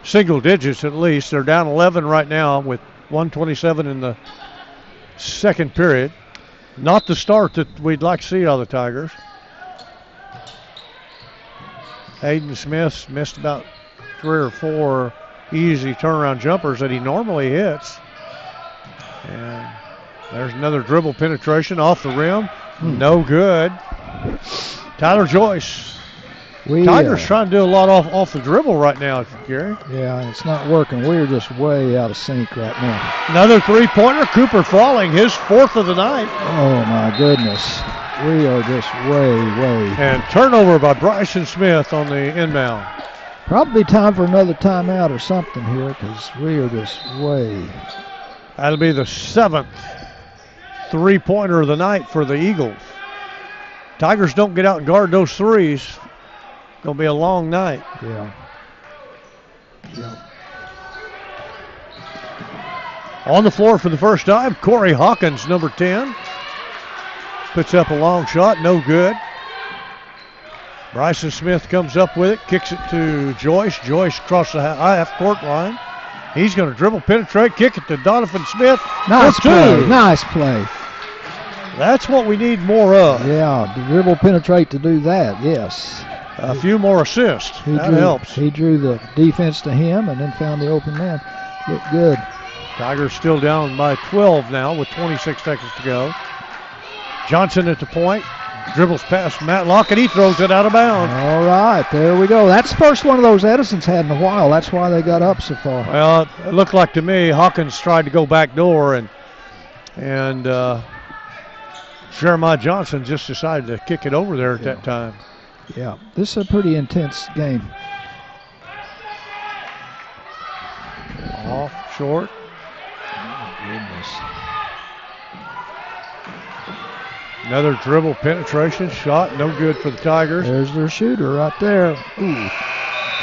single digits at least. They're down 11 right now with 1:27 in the second period. Not the start that we'd like to see out of the Tigers. Hayden Smith missed about 3 or 4 easy turnaround jumpers that he normally hits. And there's another dribble penetration off the rim. No good. Tyler Joyce. Tigers trying to do a lot off the dribble right now, Gary. Yeah, it's not working. We're just way out of sync right now. Another three-pointer. Cooper Falling, his 4th of the night. Oh, my goodness. We are just way. And turnover by Bryson Smith on the inbound. Probably time for another timeout or something here because we are just way. That'll be the 7th three-pointer of the night for the Eagles. Tigers don't get out and guard those threes. Going to be a long night. Yeah. On the floor for the first time, Corey Hawkins, number 10. Puts up a long shot, no good. Bryson Smith comes up with it, kicks it to Joyce. Joyce across the half-court line. He's going to dribble, penetrate, kick it to Donovan Smith. Nice play. That's what we need more of. Yeah, the dribble penetrate to do that, yes. A few more assists. That helps. He drew the defense to him and then found the open man. Looked good. Tigers still down by 12 now with 26 seconds to go. Johnson at the point. Dribbles past Matlock, and he throws it out of bounds. All right, there we go. That's the first one of those Edison's had in a while. That's why they got up so far. Well, it looked like to me Hawkins tried to go back door, and Jeremiah Johnson just decided to kick it over there at that time. Yeah, this is a pretty intense game. Off, short. Oh, goodness. Another dribble penetration shot, no good for the Tigers. There's their shooter right there. Ooh.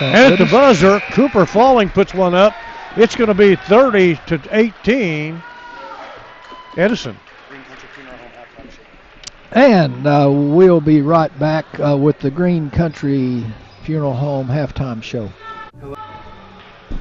And at the buzzer, Cooper Falling puts one up. It's going to be 30-18. Edison. And we'll be right back with the Green Country Funeral Home halftime show.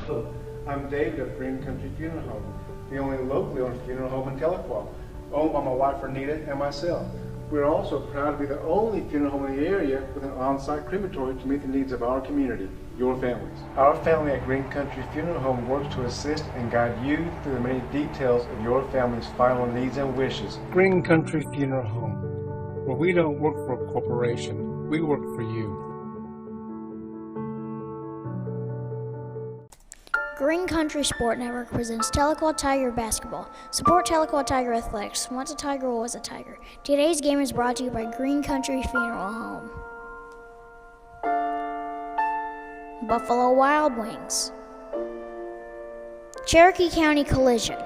Hello, I'm David of Green Country Funeral Home, the only locally owned funeral home in Tahlequah, owned by my wife Renita and myself. We're also proud to be the only funeral home in the area with an on-site crematory to meet the needs of our community, your families. Our family at Green Country Funeral Home works to assist and guide you through the many details of your family's final needs and wishes. Green Country Funeral Home, where we don't work for a corporation, we work for you. Green Country Sport Network presents Tahlequah Tiger Basketball. Support Tahlequah Tiger Athletics. Once a Tiger, always a Tiger. Today's game is brought to you by Green Country Funeral Home. Buffalo Wild Wings. Cherokee County Collision.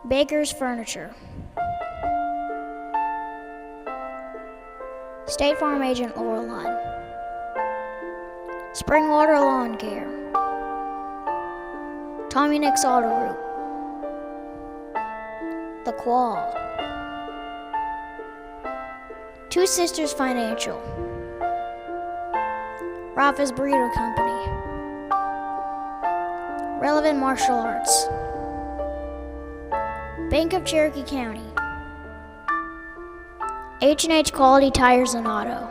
Baker's Furniture. State Farm Agent Laura Lunn. Springwater Lawn Care. Tommy Nick's Auto Group. The Quall. Two Sisters Financial. Rafa's Burrito Company. Relevant Martial Arts. Bank of Cherokee County. H&H Quality Tires and Auto.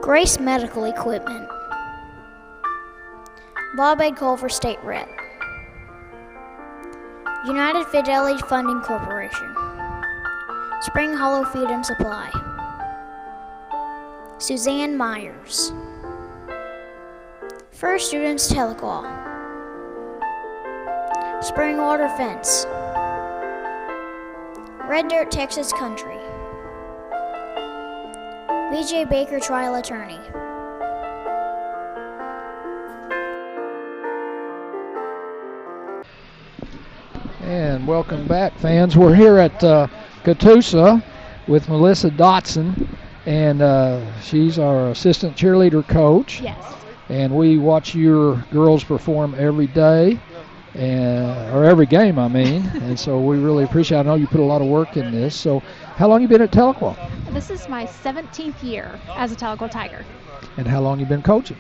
Grace Medical Equipment. Bob Ed Culver State Rep. United Fidelity Funding Corporation. Spring Hollow Feed and Supply. Suzanne Myers. First Students Tahlequah. Springwater Fence. Red Dirt, Texas Country. B.J. Baker Trial Attorney. And welcome back, fans. We're here at Catoosa with Melissa Dotson, and she's our assistant cheerleader coach. Yes. And we watch your girls perform every day, or every game, I mean. And so we really appreciate it. I know you put a lot of work in this. So how long you been at Tahlequah? This is my 17th year as a Tahlequah Tiger. And how long you been coaching?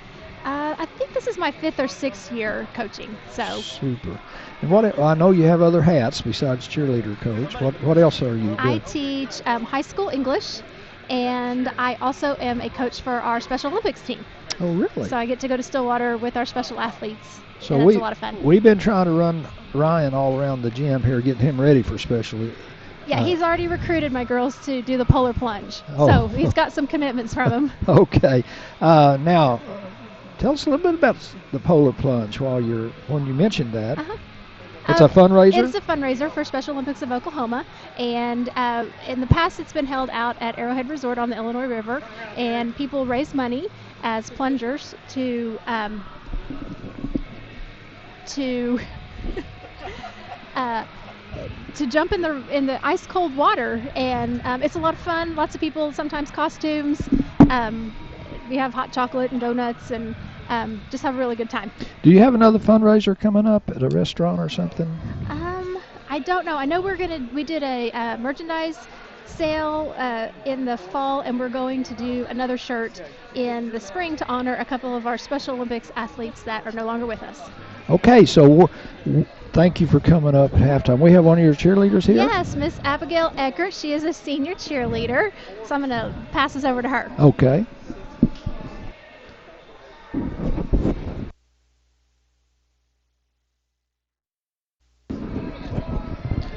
I think this is my 5th or 6th year coaching. So Super. And what I know you have other hats besides cheerleader coach. What else are you doing? I teach high school English, and I also am a coach for our Special Olympics team. Oh, really? So I get to go to Stillwater with our special athletes. So and it's a lot of fun. We've been trying to run Ryan all around the gym here, getting him ready for special. Yeah, he's already recruited my girls to do the polar plunge. Oh. So he's got some commitments from him. Okay. Now, tell us a little bit about the polar plunge when you mentioned that. Uh-huh. It's a fundraiser? It's a fundraiser for Special Olympics of Oklahoma, and in the past it's been held out at Arrowhead Resort on the Illinois River, and people raise money as plungers to jump in the ice cold water, and it's a lot of fun. Lots of people, sometimes costumes. We have hot chocolate and donuts, and just have a really good time. Do you have another fundraiser coming up at a restaurant or something? I don't know. I know we did a merchandise sale in the fall, and we're going to do another shirt in the spring to honor a couple of our Special Olympics athletes that are no longer with us. Okay, so thank you for coming up at halftime. We have one of your cheerleaders here? Yes, Miss Abigail Eckert. She is a senior cheerleader, so I'm going to pass this over to her. Okay.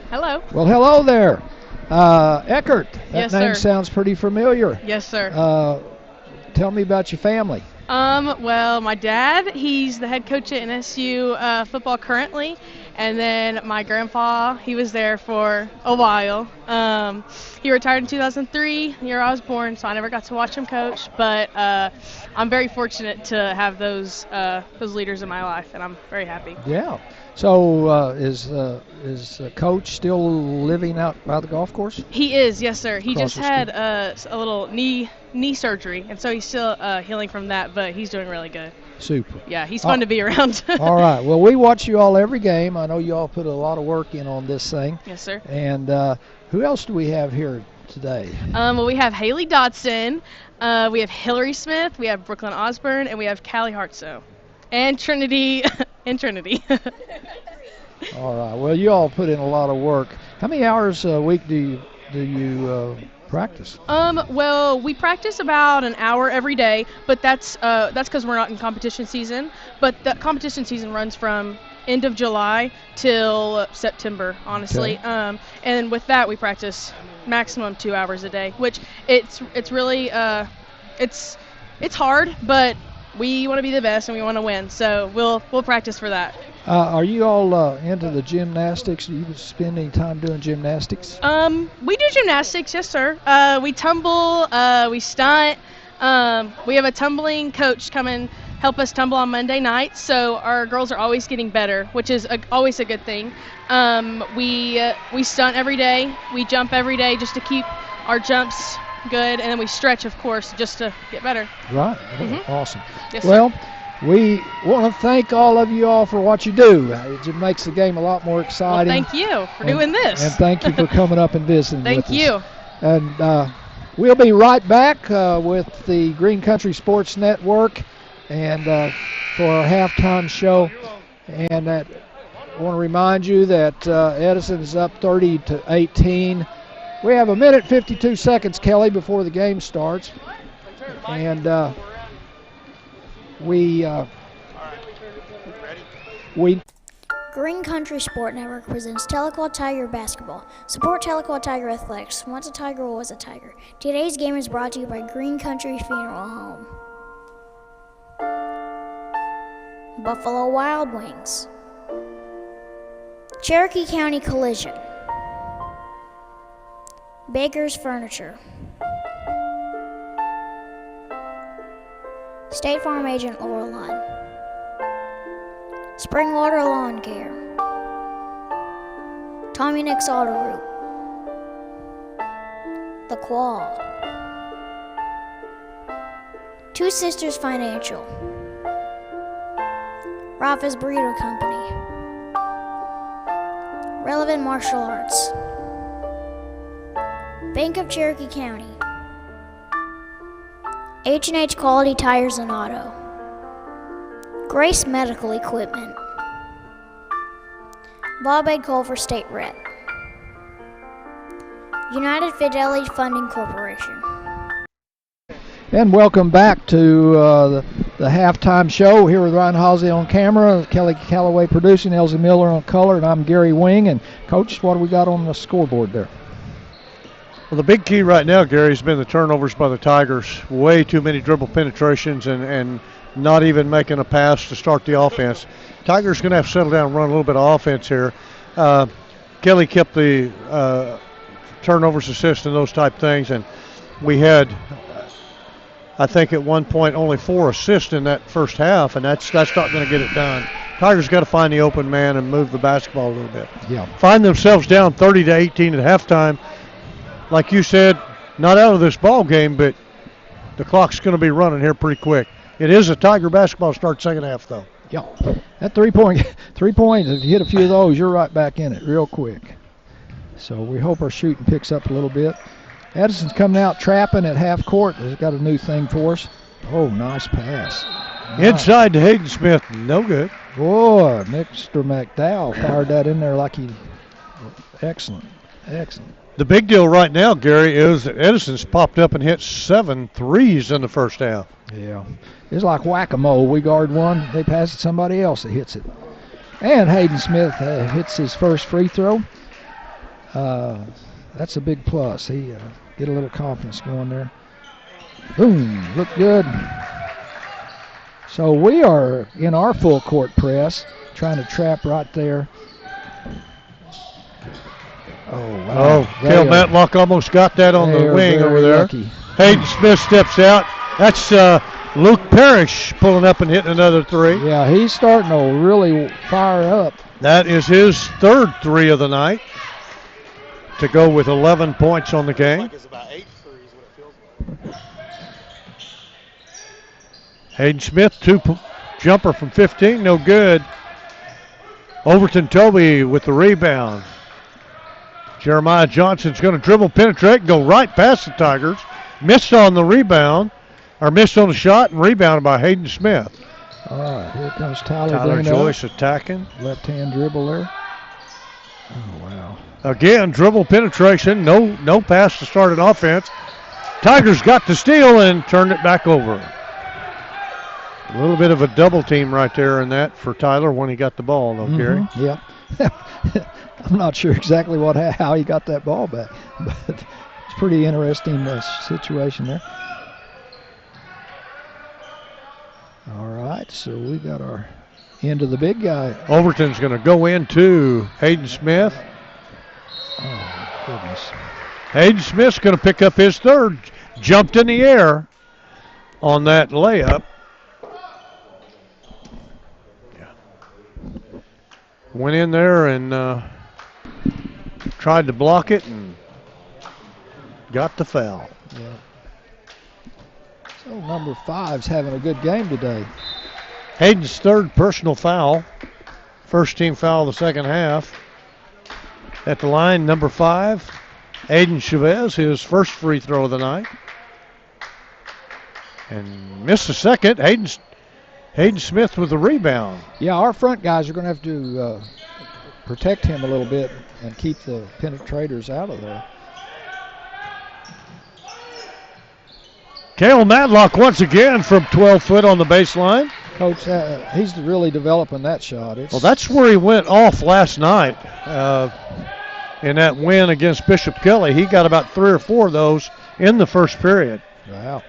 Hello. Well, hello there. Eckert. That Yes, name sir. sounds pretty familiar. Yes, sir. Tell me about your family. Well, my dad, he's the head coach at NSU football currently, and then my grandpa, he was there for a while. He retired in 2003, the year I was born, so I never got to watch him coach, but I'm very fortunate to have those leaders in my life, and I'm very happy. Yeah. So is Coach still living out by the golf course? He is, yes, sir. He Across just the had a little knee surgery, and so he's still healing from that, but he's doing really good. Super. Yeah, he's fun to be around. All right. Well, we watch you all every game. I know you all put a lot of work in on this thing. Yes, sir. And who else do we have here today? Well, we have Haley Dodson, we have Hillary Smith, we have Brooklyn Osborne, and we have Callie Hartsoe. And Trinity. All right. Well, you all put in a lot of work. How many hours a week do you practice? Well, we practice about an hour every day, but that's because we're not in competition season. But the competition season runs from end of July till September, honestly. Okay. And with that, we practice maximum 2 hours a day, which it's really it's hard, but we want to be the best and we want to win, so we'll practice for that. Are you all into the gymnastics? Do you spend any time doing gymnastics? We do gymnastics, yes, sir. We tumble, we stunt. We have a tumbling coach come and help us tumble on Monday nights, so our girls are always getting better, which is always a good thing. We stunt every day. We jump every day just to keep our jumps good, and then we stretch, of course, just to get better. Right. Mm-hmm. Awesome. Yes, well, sir. We want to thank all of you all for what you do. It just makes the game a lot more exciting. Well, thank you for doing this. And thank you for coming up and visiting with us. Thank you. And we'll be right back with the Green Country Sports Network and for our halftime show. And I want to remind you that Edison is up 30-18. We have 1 minute 52 seconds, Kelly, before the game starts. And we Green Country Sport Network presents Tahlequah Tiger Basketball. Support Tahlequah Tiger Athletics. Once a Tiger, always a Tiger. Today's game is brought to you by Green Country Funeral Home. Buffalo Wild Wings. Cherokee County Collision. Baker's Furniture. State Farm Agent Loreline. Springwater Lawn Care. Tommy Nick's Auto Group. The Quall. Two Sisters Financial. Rafa's Burrito Company. Relevant Martial Arts. Bank of Cherokee County. H&H Quality Tires and Auto. Grace Medical Equipment. Bob Ed Culver State Rep. United Fidelity Funding Corporation. And welcome back to the halftime show here with Ryan Halsey on camera, Kelly Calloway producing, Elsie Miller on color, and I'm Gary Wing. And Coach, what do we got on the scoreboard there? Well, the big key right now, Gary, has been the turnovers by the Tigers. Way too many dribble penetrations and not even making a pass to start the offense. Tigers going to have to settle down and run a little bit of offense here. Kelly kept the turnovers, assists, and those type things, and we had, I think at one point, only 4 assists in that first half, and that's not going to get it done. Tigers got to find the open man and move the basketball a little bit. Yeah. Find themselves down 30-18 at halftime. Like you said, not out of this ball game, but the clock's going to be running here pretty quick. It is a Tiger basketball start second half, though. Yeah. That three-point, if you hit a few of those, you're right back in it real quick. So we hope our shooting picks up a little bit. Edison's coming out trapping at half court. He's got a new thing for us. Oh, nice pass. Inside to Hayden Smith, no good. Boy, Mr. McDowell fired that in there like he, excellent. The big deal right now, Gary, is that Edison's popped up and hit 7 threes in the first half. Yeah. It's like whack-a-mole. We guard one, they pass it to somebody else that hits it. And Hayden Smith hits his first free throw. That's a big plus. He get a little confidence going there. Boom, look good. So we are in our full court press, trying to trap right there. Oh, wow. Oh, Cale Matlock almost got that on the wing over there. Lucky. Hayden Smith steps out. That's Luke Parrish pulling up and hitting another 3. Yeah, he's starting to really fire up. That is his 3rd 3 of the night to go with 11 points on the game. Hayden Smith, jumper from 15, no good. Overton Toby with the rebound. Jeremiah Johnson's going to dribble, penetrate, and go right past the Tigers. Missed on the rebound, or missed on the shot, and rebounded by Hayden Smith. All right, here comes Tyler Joyce attacking. Left-hand dribble there. Oh, wow. Again, dribble penetration, no pass to start an offense. Tigers got the steal and turned it back over. A little bit of a double team right there in that for Tyler when he got the ball, though, Gary. Yeah. I'm not sure exactly how he got that ball back, but it's a pretty interesting situation there. All right, so we got our end of the big guy. Overton's going to go into Hayden Smith. Oh, goodness. Hayden Smith's going to pick up his 3rd. Jumped in the air on that layup. Went in there and tried to block it and got the foul. Yeah. So number 5's having a good game today. Hayden's 3rd personal foul. First team foul of the second half. At the line, number 5, Aiden Chavez, his first free throw of the night. And missed the second. Hayden Smith with the rebound. Yeah, our front guys are going to have to protect him a little bit and keep the penetrators out of there. Cale Matlock once again from 12 foot on the baseline. Coach, he's really developing that shot. Well, that's where he went off last night in that win against Bishop Kelly. He got about 3 or 4 of those in the first period. Wow.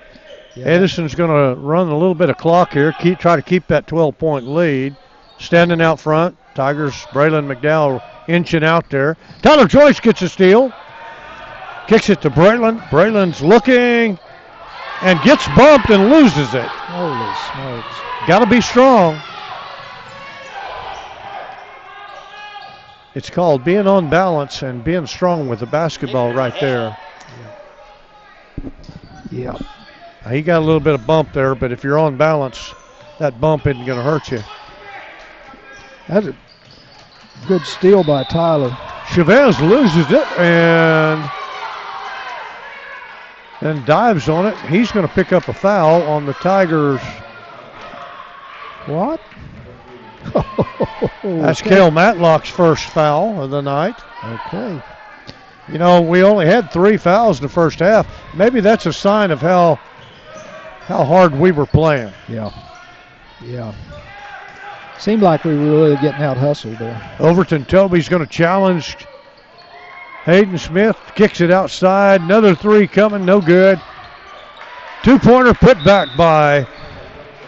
Yeah. Edison's going to run a little bit of clock here, try to keep that 12-point lead. Standing out front, Tigers, Braylon McDowell inching out there. Tyler Joyce gets a steal. Kicks it to Braylon. Braylon's looking and gets bumped and loses it. Holy smokes. Got to be strong. It's called being on balance and being strong with the basketball right there. Yeah. He got a little bit of bump there, but if you're on balance, that bump isn't going to hurt you. That's a good steal by Tyler. Chavez loses it and dives on it. He's going to pick up a foul on the Tigers. What? That's Cale Matlock's first foul of the night. Okay. You know, we only had 3 fouls in the first half. Maybe that's a sign of how hard we were playing. Yeah. Seemed like we were really getting out hustled there. Overton Toby's going to challenge Hayden Smith. Kicks it outside. Another 3 coming. No good. 2-pointer put back by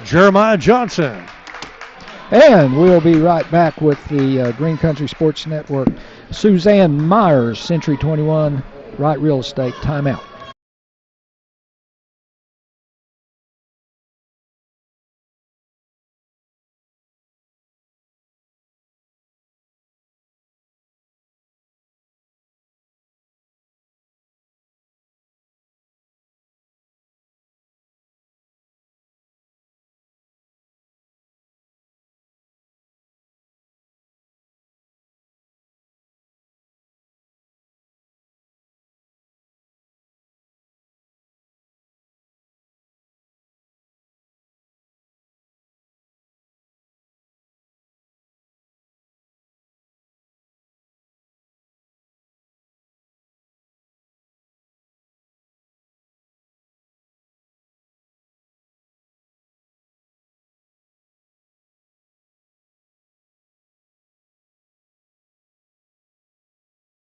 Jeremiah Johnson. And we'll be right back with the Green Country Sports Network. Suzanne Myers, Century 21, Wright Real Estate, timeout.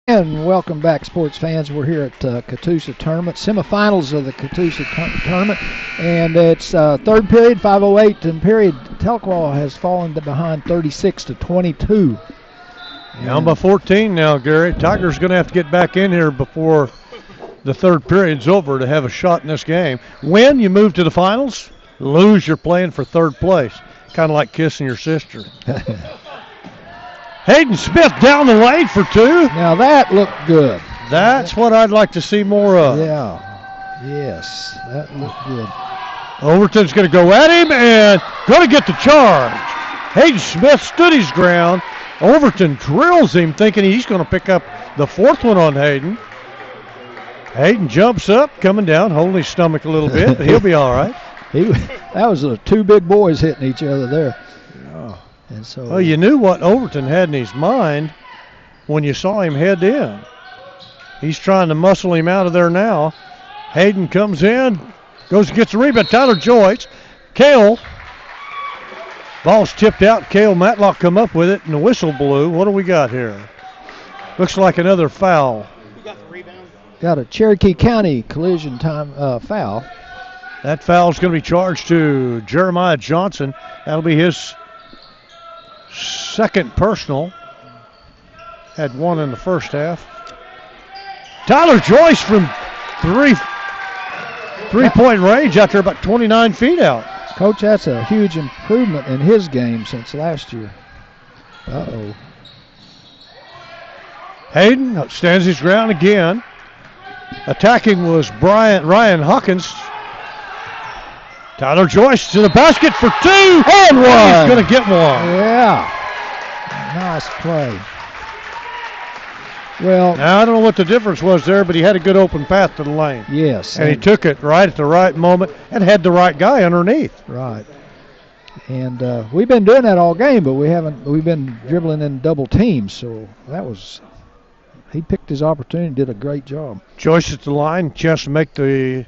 And welcome back, sports fans. We're here at Catoosa Tournament, semifinals of the Catoosa Tournament, and it's third period, 5:08 in period. Tahlequah has fallen behind 36-22. Down by 14 now, Gary. Tigers going to have to get back in here before the third period's over to have a shot in this game. Win, you move to the finals. Lose, you're playing for third place. Kind of like kissing your sister. Hayden Smith down the lane for 2. Now that looked good. That's what I'd like to see more of. Yeah. Yes, that looked good. Overton's going to go at him and going to get the charge. Hayden Smith stood his ground. Overton drills him, thinking he's going to pick up the 4th one on Hayden. Hayden jumps up, coming down, holding his stomach a little bit, but he'll be all right. That was 2 big boys hitting each other there. Yeah. And so, well, you knew what Overton had in his mind when you saw him head in. He's trying to muscle him out of there now. Hayden comes in, goes and gets the rebound. Tyler Joyce. Cale. Ball's tipped out. Cale Matlock come up with it, and the whistle blew. What do we got here? Looks like another foul. Who got the rebound? Got a Cherokee County collision time foul. That foul's going to be charged to Jeremiah Johnson. That'll be his second personal. Had 1 in the first half. Tyler Joyce from three-point range out there, about 29 feet out. Coach, that's a huge improvement in his game since last year. Uh-oh. Hayden stands his ground again. Attacking was Ryan Hawkins. Tyler Joyce to the basket for 2. And 1. He's going to get 1. Yeah. Nice play. Well, now, I don't know what the difference was there, but he had a good open path to the lane. Yes. And he took it right at the right moment and had the right guy underneath. Right. And we've been doing that all game, but we've been dribbling in double teams, so he picked his opportunity, did a great job. Joyce at the line, chance to make the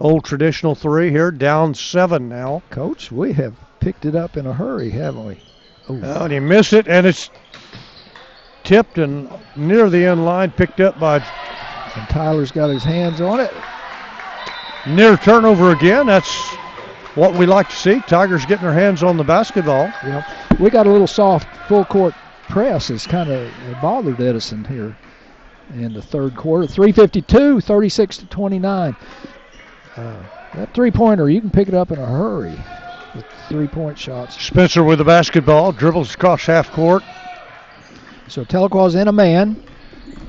old traditional 3 here, down 7 now. Coach, we have picked it up in a hurry, haven't we? Oh, and he missed it, and it's tipped and near the end line, picked up by... And Tyler's got his hands on it. Near turnover again. That's what we like to see. Tigers getting their hands on the basketball. Yep. We got a little soft full court press. It's kind of bothered Edison here. in the third quarter. 3:52, 36-29. That three-pointer, you can pick it up in a hurry with 3-point shots. Spencer with the basketball, dribbles across half court. So Tahlequah's in a man.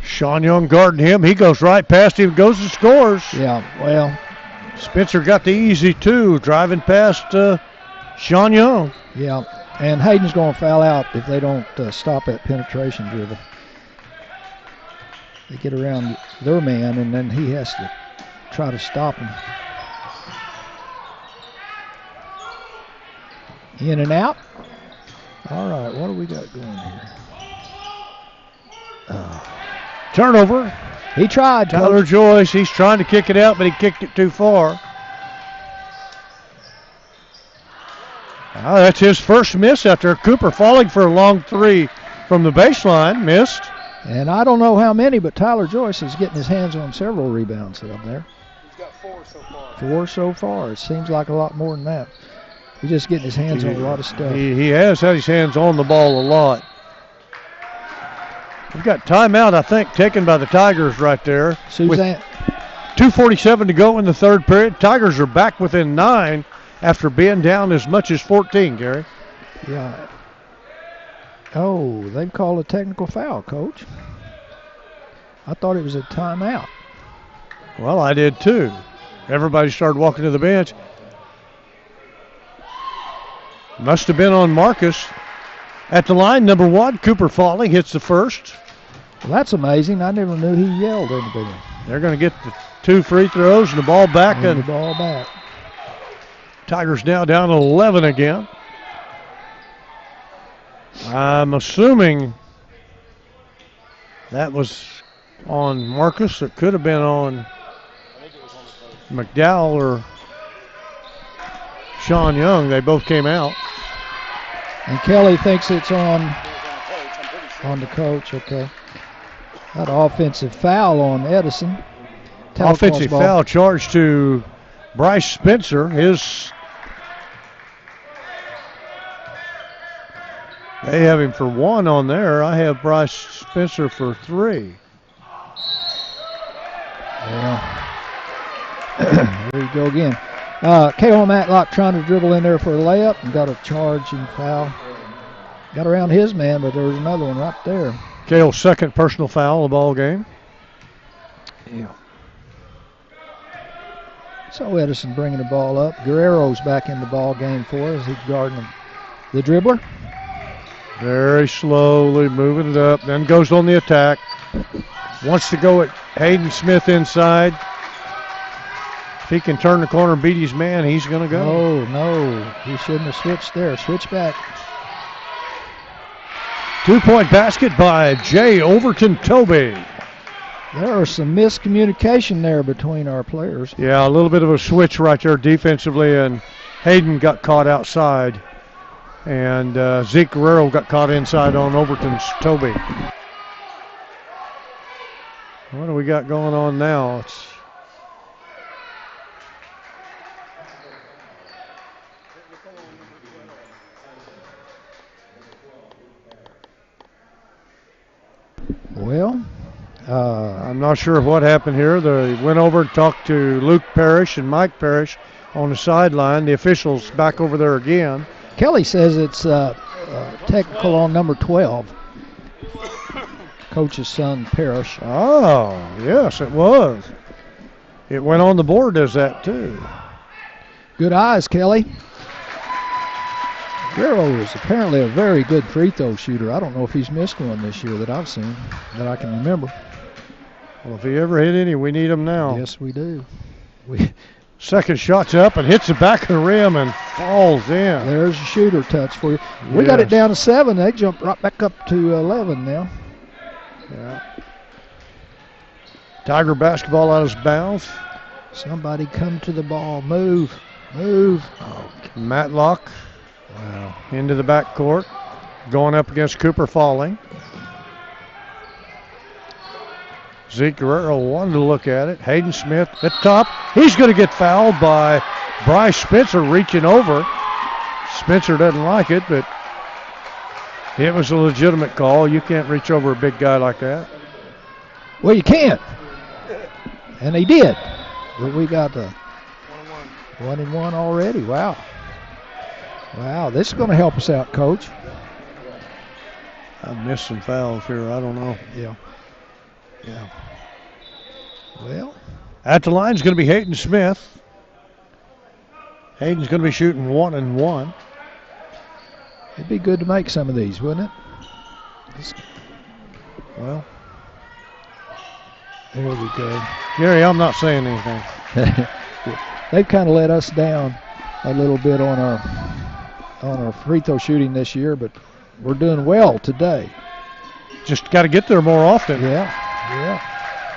Sean Young guarding him. He goes right past him, goes and scores. Yeah, well. Spencer got the easy two, driving past Sean Young. Yeah, and Hayden's going to foul out if they don't stop that penetration dribble. They get around their man, and then he has to try to stop him. In and out. All right, what do we got going here? Turnover. He tried. Tyler Joyce, he's trying to kick it out, but he kicked it too far. That's his first miss after Cooper falling for a long three from the baseline. Missed. And I don't know how many, but Tyler Joyce is getting his hands on several rebounds up there. He's got 4 so far. 4 so far. It seems like a lot more than that. He's just getting his hands on a lot of stuff. He has had his hands on the ball a lot. We've got timeout, I think, taken by the Tigers right there. Suzanne. 2:47 to go in the third period. Tigers are back within 9 after being down as much as 14, Gary. Yeah. Oh, they've called a technical foul, Coach. I thought it was a timeout. Well, I did too. Everybody started walking to the bench. Must have been on Marcus. At the line, number 1, Cooper Falling hits the first. Well, that's amazing. I never knew he yelled anything. They're going to get the 2 free throws and the ball back. And the ball back. Tigers now down 11 again. I'm assuming that was on Marcus. It could have been on McDowell or Sean Young. They both came out. And Kelly thinks it's on the coach. Okay. That offensive foul on Edison. Offensive foul charged to Bryce Spencer. They have him for 1 on there. I have Bryce Spencer for 3. Yeah. There you go again. K.O. Matlock trying to dribble in there for a layup and got a charge and foul. Got around his man, but there was another one right there. K.O.'s second personal foul of the ball game. Yeah. So Edison bringing the ball up. Guerrero's back in the ball game for us. He's guarding the dribbler. Very slowly moving it up, then goes on the attack. Wants to go at Hayden Smith inside. If he can turn the corner and beat his man, he's going to go. Oh, no. He shouldn't have switched there. Switch back. 2-point basket by Jay Overton Toby. There was some miscommunication there between our players. Yeah, a little bit of a switch right there defensively, and Hayden got caught outside. And Zeke Guerrero got caught inside on Overton's Toby. What do we got going on now? Well, I'm not sure what happened here. They went over and talked to Luke Parrish and Mike Parrish on the sideline. The officials back over there again. Kelly says it's technical on number 12. Coach's son, Parrish. Oh, yes, it was. It went on the board as that, too. Good eyes, Kelly. Guerrero is apparently a very good free throw shooter. I don't know if he's missed one this year that I've seen, that I can remember. Well, if he ever hit any, we need him now. Yes, we do. Second shot's up and hits the back of the rim and falls in. There's a shooter touch for you. We got it down to 7. They jumped right back up to 11 now. Yeah. Tiger basketball out of bounds. Somebody come to the ball. Move. Move. Oh, Matlock. Wow. Into the backcourt. Going up against Cooper Falling. Zeke Guerrero wanted to look at it. Hayden Smith at top. He's going to get fouled by Bryce Spencer reaching over. Spencer doesn't like it, but it was a legitimate call. You can't reach over a big guy like that. Well, you can't. And they did. But we got 1-1 already. Wow. Wow, this is going to help us out, Coach. I've missed some fouls here. I don't know. Yeah. Well, at the line is going to be Hayden Smith. Hayden's going to be shooting 1-1. It'd be good to make some of these, wouldn't it? Well, there we go. Gary, I'm not saying anything. They've kind of let us down a little bit on our free throw shooting this year, but we're doing well today. Just got to get there more often. Yeah.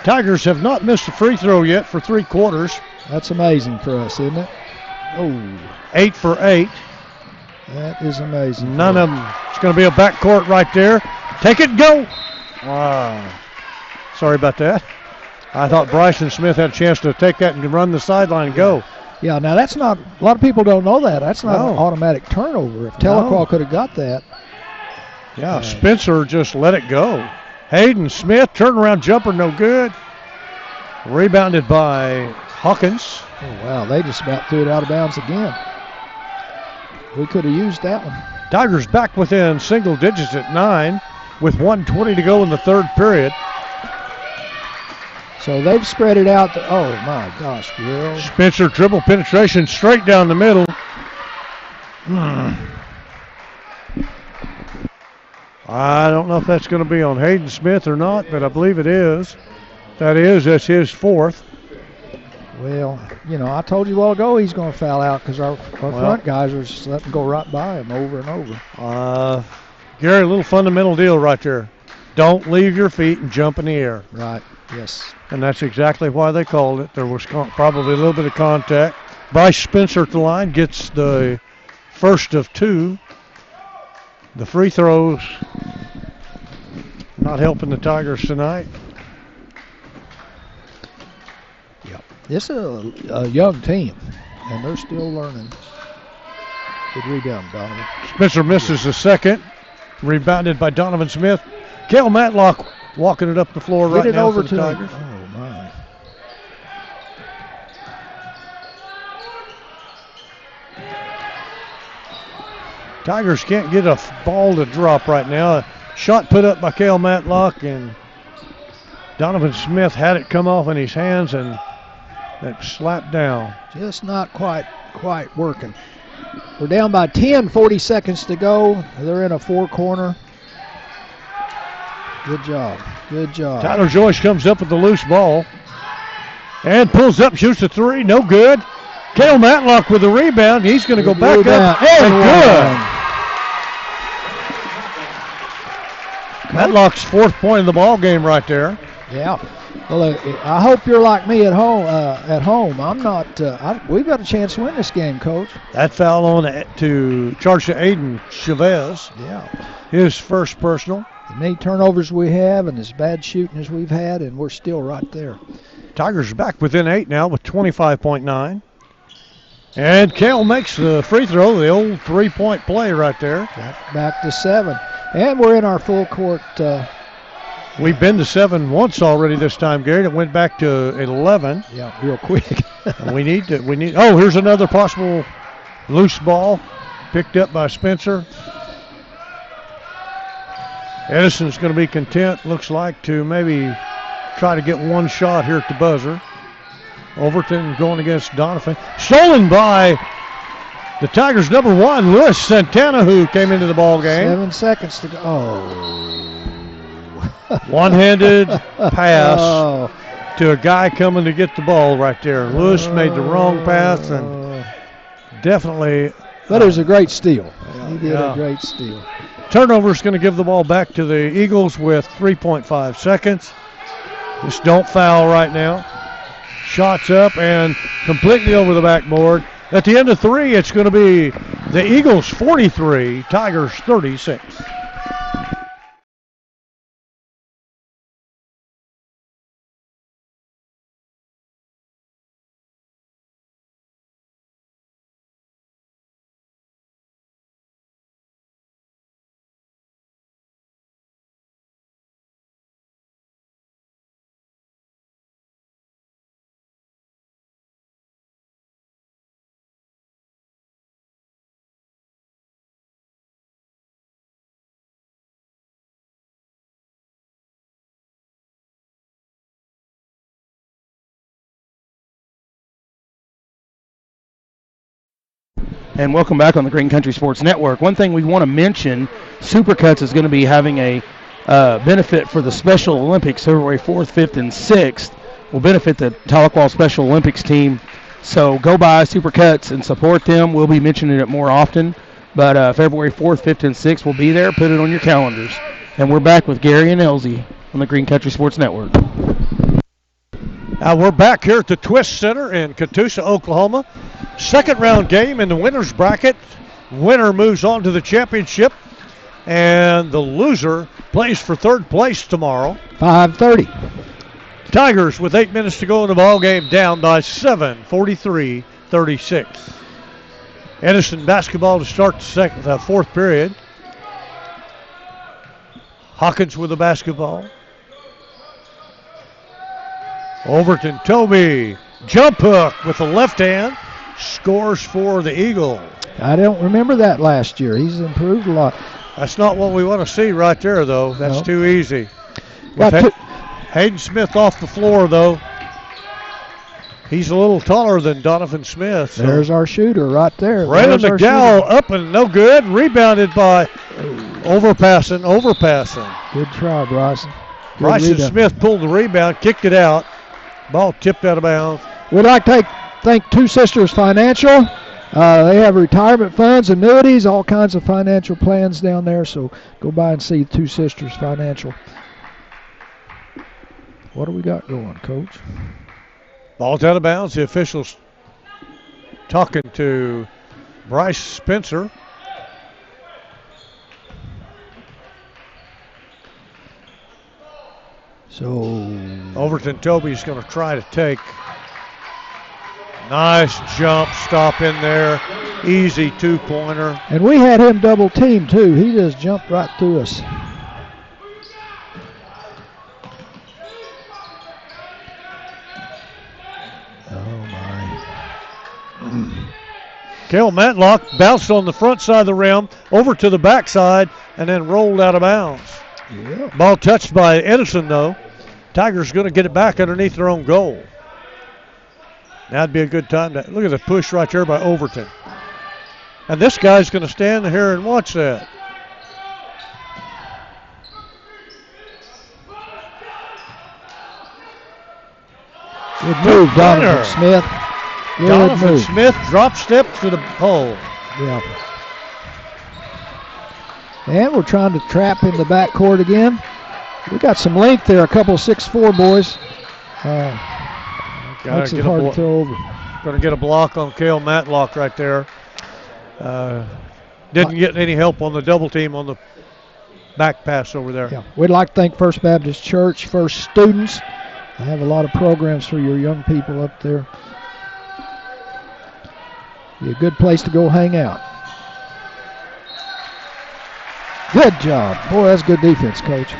Tigers have not missed a free throw yet for 3 quarters. That's amazing for us, isn't it? Oh. 8 for 8. That is amazing. None of them. It's going to be a backcourt right there. Take it, go. Wow. Sorry about that. I thought Bryson Smith had a chance to take that and run the sideline and go. Yeah, now that's not, a lot of people don't know that. That's not an automatic turnover. If Tahlequah could have got that. Yeah, Spencer just let it go. Hayden Smith, turnaround jumper, no good. Rebounded by Hawkins. Oh, wow, they just about threw it out of bounds again. We could have used that one. Tigers back within single digits at 9 with 1:20 to go in the third period. So they've spread it out. Oh, my gosh, Will. Spencer dribble penetration straight down the middle. I don't know if that's going to be on Hayden Smith or not, but I believe it is. That's his 4th. Well, I told you a while ago he's going to foul out because our front guys are just letting go right by him over and over. Gary, a little fundamental deal right there. Don't leave your feet and jump in the air. Right, yes. And that's exactly why they called it. There was probably a little bit of contact. Bryce Spencer at the line gets the first of 2. The free throws not helping the Tigers tonight. This is a young team, and they're still learning. Good rebound, Donovan. Spencer misses the second. Rebounded by Donovan Smith. Cale Matlock walking it up the floor right now for the Tigers. Oh, my. Tigers can't get a ball to drop right now. A shot put up by Cale Matlock, and Donovan Smith had it come off in his hands, and that slapped down. Just not quite working. We're down by 10, 40 seconds to go. They're in a 4-corner. Good job. Tyler Joyce comes up with the loose ball and pulls up, shoots a 3, no good. Cale Matlock with the rebound. He's going to go back up and good. Matlock's 4th point in the ball game right there. Yeah. Well, I hope you're like me at home. I'm not. We've got a chance to win this game, Coach. That foul on to charge to Aiden Chavez. Yeah. His first personal. The many turnovers we have and as bad shooting as we've had, and we're still right there. Tigers are back within 8 now with 25.9. And Cale makes the free throw, the old 3-point play right there. Back to 7. And we're in our full court. We've been to 7 once already this time, Gary. It went back to 11. Yeah, real quick. we need. Oh, here's another possible loose ball picked up by Spencer. Edison's going to be content, looks like, to maybe try to get one shot here at the buzzer. Overton going against Donovan. Stolen by the Tigers' number 1, Luis Santana, who came into the ball game. 7 seconds to go. Oh. One-handed pass to a guy coming to get the ball right there. Lewis made the wrong pass and definitely. But it was a great steal. He did a great steal. Turnover's going to give the ball back to the Eagles with 3.5 seconds. Just don't foul right now. Shots up and completely over the backboard. At the end of 3, it's going to be the Eagles 43, Tigers 36. And welcome back on the Green Country Sports Network. One thing we want to mention, Supercuts is going to be having a benefit for the Special Olympics February 4th, 5th, and 6th. Will benefit the Tahlequah Special Olympics team. So go by Supercuts and support them. We'll be mentioning it more often. But February 4th, 5th, and 6th will be there. Put it on your calendars. And we're back with Gary and Elsie on the Green Country Sports Network. We're back here at the Twist Center in Catoosa, Oklahoma. Second round game in the winner's bracket. Winner moves on to the championship. And the loser plays for third place tomorrow. 5:30. Tigers with 8 minutes to go in the ball game, down by 7, 43-36. Edison basketball to start the fourth period. Hawkins with the basketball. Overton Toby, jump hook with the left hand, scores for the Eagle. I don't remember that last year. He's improved a lot. That's not what we want to see right there, though. That's too easy. Hayden Smith off the floor, though. He's a little taller than Donovan Smith. So. There's our shooter right there. Brandon McDowell up and no good. Rebounded by overpassing. Good try, Bryson. Bryson Smith pulled the rebound, kicked it out. Ball tipped out of bounds. We'd like to thank Two Sisters Financial. They have retirement funds, annuities, all kinds of financial plans down there. So go by and see Two Sisters Financial. What do we got going, Coach? Ball's out of bounds. The officials talking to Bryce Spencer. So Overton Toby's going to try to take. Nice jump stop in there. Easy two-pointer. And we had him double teamed too. He just jumped right through us. Cale Matlock bounced on the front side of the rim, over to the backside, and then rolled out of bounds. Yeah. Ball touched by Edison, though. Tigers going to get it back underneath their own goal. That'd be a good time to look at the push right there by Overton. And this guy's going to stand here and watch that. Good move, Donovan Smith. Donovan Smith drop step to the hole. Yeah. And we're trying to trap in the backcourt again. We got some length there, a couple 6'4" boys. Makes it hard to throw over. Going to get a block on Cale Matlock right there. Didn't get any help on the double team on the back pass over there. Yeah. We'd like to thank First Baptist Church, First Students. I have a lot of programs for your young people up there. Be a good place to go hang out. Good job. Boy, that's good defense, Coach.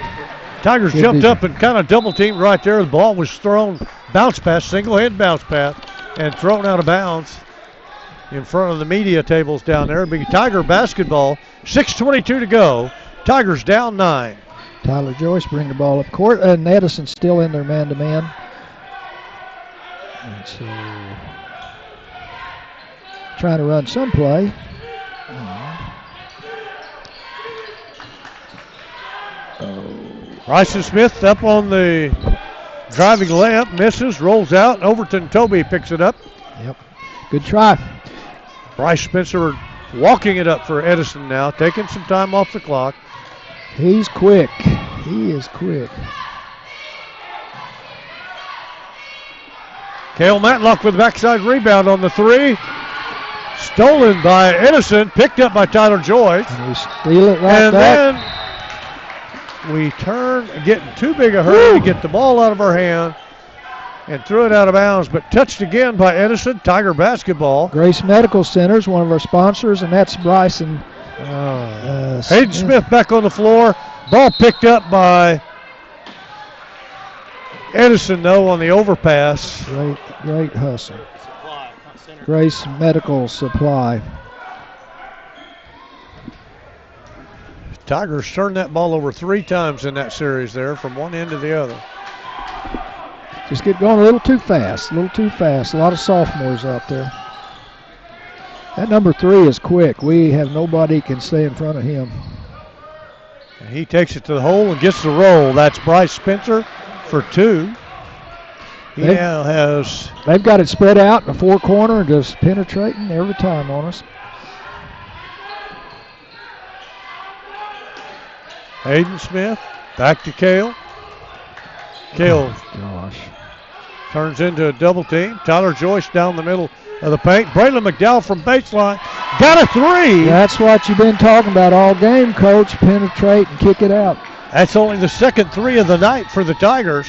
Tigers jumped up and kind of double teamed right there. The ball was thrown, bounce pass, single head bounce pass, and thrown out of bounds in front of the media tables down there. Big Tiger basketball, 6:22 to go. Tigers down 9. Tyler Joyce bring the ball up court, and Edison still in there man-to-man. And so trying to run some play. Bryson Smith up on the driving layup, misses, rolls out. Overton Toby picks it up. Yep, good try. Bryce Spencer walking it up for Edison now, taking some time off the clock. He's quick. He is quick. Cale Matlock with the backside rebound on the three. Stolen by Edison, picked up by Tyler Joyce. And we steal it right and back. Then we turn, getting too big a hurry to get the ball out of our hand and threw it out of bounds, but touched again by Edison. Tiger basketball. Grace Medical Center is one of our sponsors, and that's Bryson. Hayden Smith back on the floor. Ball picked up by Edison, though, on the overpass. Great hustle. Grace Medical Supply. Tigers turned that ball over 3 times in that series there, from one end to the other. Just get going a little too fast, a lot of sophomores out there. That number 3 is quick. We have nobody can stay in front of him. And he takes it to the hole and gets the roll. That's Bryce Spencer for 2. He now has... They've got it spread out in the 4 corner and just penetrating every time on us. Hayden Smith, back to Cale. Cale turns into a double team. Tyler Joyce down the middle of the paint. Braylon McDowell from baseline. Got a 3. That's what you've been talking about all game, Coach. Penetrate and kick it out. That's only the second 3 of the night for the Tigers.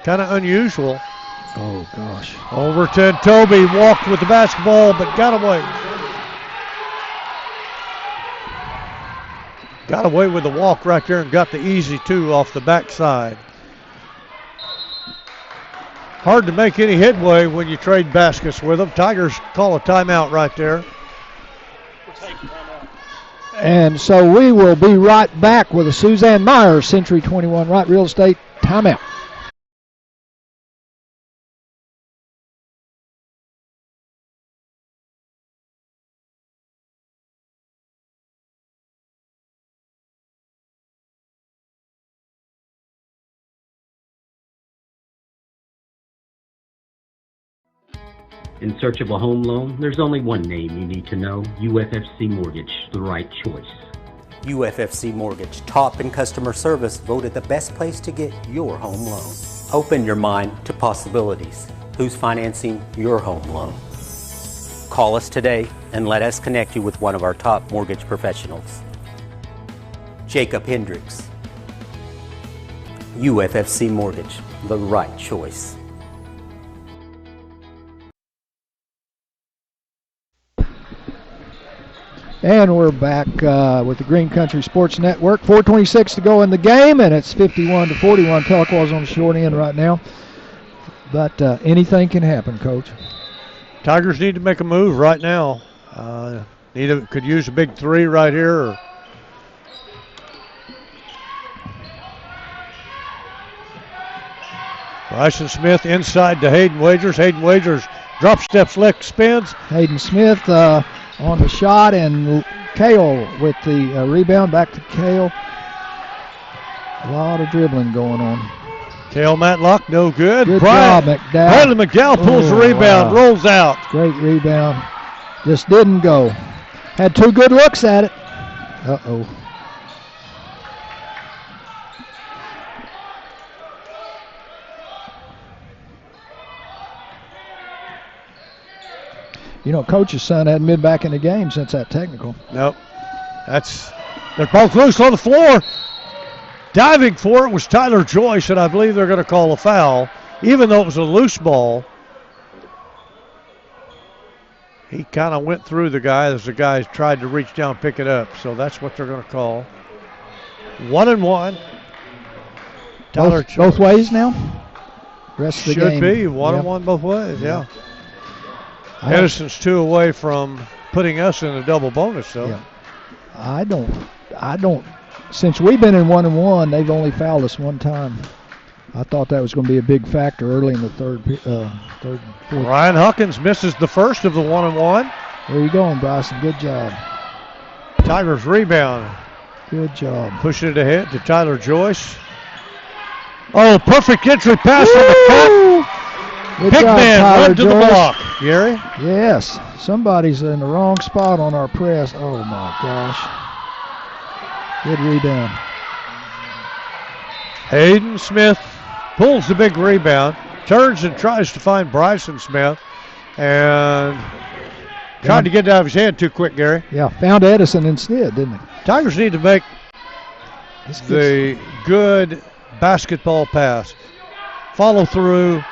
Kind of unusual. Oh, gosh. Overton Toby walked with the basketball, but got away. Got away with the walk right there and got the easy 2 off the backside. Hard to make any headway when you trade baskets with them. Tigers call a timeout right there. And so we will be right back with a Suzanne Myers Century 21 Right Real Estate timeout. In search of a home loan, there's only one name you need to know: UFFC Mortgage, the right choice. UFFC Mortgage, top in customer service, voted the best place to get your home loan. Open your mind to possibilities. Who's financing your home loan? Call us today and let us connect you with one of our top mortgage professionals. Jacob Hendricks. UFFC Mortgage, the right choice. And we're back with the Green Country Sports Network. 4:26 to go in the game, and it's 51-41. Tahlequah's on the short end right now. But anything can happen, Coach. Tigers need to make a move right now. Could use a big 3 right here. Bryson Smith inside to Hayden Wagers. Hayden Wagers drop steps, left spins. Hayden Smith on the shot, and Cale with the rebound. Back to Cale. A lot of dribbling going on. Cale Matlock, no good. Good job, McDowell. Bradley McDowell pulls the rebound, rolls out. Great rebound. Just didn't go. Had 2 good looks at it. Uh-oh. You know, Coach's son hadn't been back in the game since that technical. Nope. They're both loose on the floor. Diving for it was Tyler Joyce, and I believe they're going to call a foul, even though it was a loose ball. He kind of went through the guy as the guy tried to reach down and pick it up, so that's what they're going to call. 1-1. Tyler both ways now? Rest of the game. Should be 1-1 both ways, yeah. Edison's 2 away from putting us in a double bonus, though. Yeah. I don't. Since we've been in 1-1, they've only fouled us 1 time. I thought that was going to be a big factor early in the third and fourth. Ryan Huckins misses the first of the 1-1. Where you going, Bryson? Good job. Tigers rebound. Good job. Pushing it ahead to Tyler Joyce. Oh, perfect entry pass on the cut. Big man run to the block. Gary? Yes. Somebody's in the wrong spot on our press. Oh, my gosh. Good rebound. Hayden Smith pulls the big rebound, turns and tries to find Bryson Smith, and tried to get it out of his hand too quick, Gary. Yeah, found Edison instead, didn't he? Tigers need to make the good basketball pass. Follow through,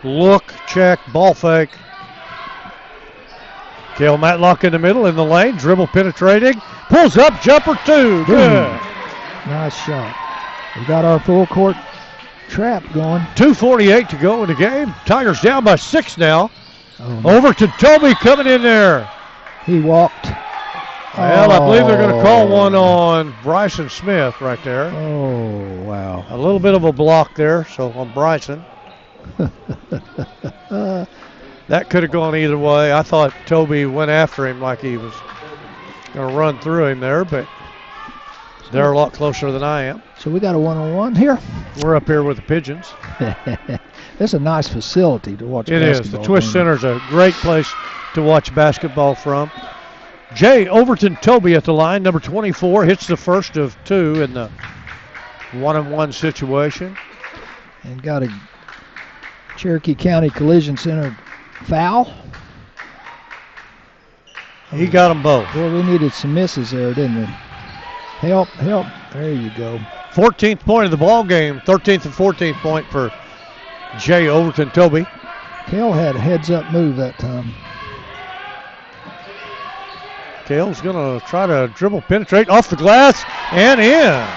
look, check, ball fake. Cale Matlock in the middle, in the lane, dribble penetrating, pulls up, jumper 2, good. Nice shot. We got our full court trap going. 2:48 to go in the game. Tigers down by 6 now. Oh, over to Toby coming in there. He walked. Well, I believe they're going to call one on Bryson Smith right there. Oh, wow. A little bit of a block there, so on Bryson. That could have gone either way. I thought Toby went after him like he was going to run through him there, but they're a lot closer than I am. So we got a one-on-one here. We're up here with the Pigeons. It's a nice facility to watch basketball. It is. The Twist Center is a great place to watch basketball from. Jay Overton Toby at the line, number 24, hits the first of two in the one-on-one situation. And got a Cherokee County Collision Center foul. He got them both. Boy, we needed some misses there, didn't we? Help. There you go. 14th point of the ball game. 13th and 14th point for Jay Overton Toby. Cale had a heads-up move that time. Cale's going to try to dribble, penetrate off the glass, and in.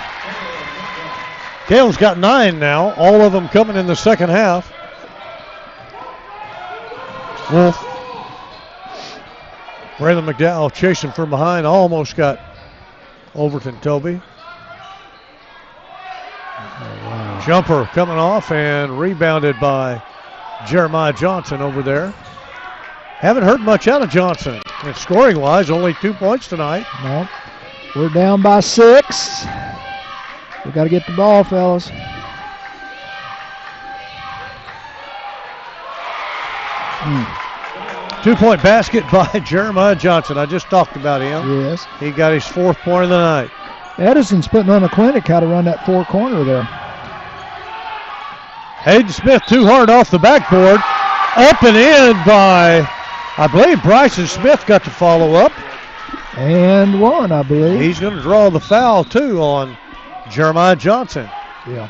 Cale's got 9 now, all of them coming in the second half. Wolf. Braylon McDowell chasing from behind, almost got Overton Toby. Wow. Jumper coming off and rebounded by Jeremiah Johnson over there. Haven't heard much out of Johnson. And scoring-wise, only 2 points tonight. No. We're down by 6. We got to get the ball, fellas. Two-point basket by Jeremiah Johnson. I just talked about him. Yes. He got his 4th point of the night. Edison's putting on a clinic how to run that four-corner there. Hayden Smith too hard off the backboard. Up and in by, I believe, Bryson Smith got to follow up. And one, I believe. He's going to draw the foul, too, on Jeremiah Johnson. Yeah.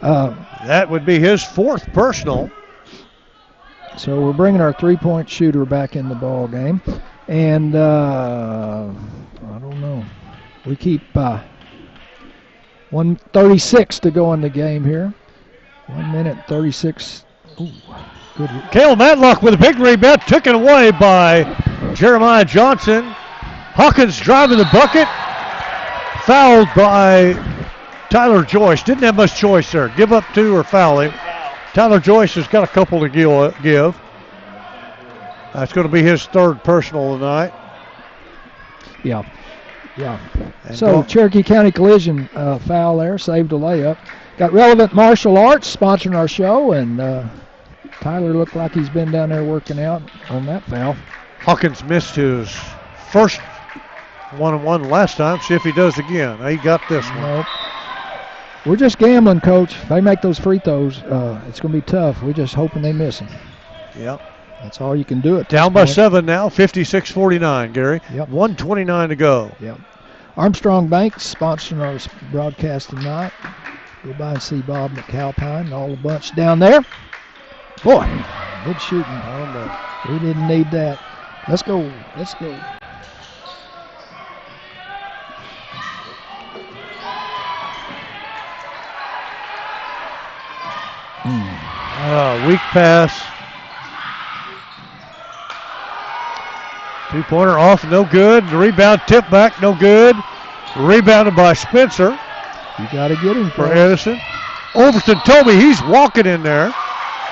That would be his 4th personal. So we're bringing our three-point shooter back in the ball game. And I don't know. We keep 1:36 to go in the game here. 1 minute 36. Ooh, good. Cale Matlock with a big rebound, taken away by Jeremiah Johnson. Hawkins driving the bucket. Fouled by Tyler Joyce. Didn't have much choice there. Give up 2 or foul him. Tyler Joyce has got a couple to give. That's going to be his 3rd personal tonight. Yeah. So Cherokee County Collision foul there, saved a layup. Got Relevant Martial Arts sponsoring our show, and Tyler looked like he's been down there working out on that foul. Hawkins missed his first one-on-one last time. See if he does again. He got this one. Nope. We're just gambling, Coach. If they make those free throws, it's going to be tough. We're just hoping they miss them. Yep. That's all you can do. Down by 7 now, 56-49, Gary. Yep. 1:29 to go. Yep. Armstrong Bank sponsoring our broadcast tonight. Go by and see Bob McAlpine and all the bunch down there. Boy, good shooting. We didn't need that. Let's go. Weak pass. 2-pointer off, no good. The rebound, tip back, no good. Rebounded by Spencer. You got to get him for Edison. Overton Toby, he's walking in there,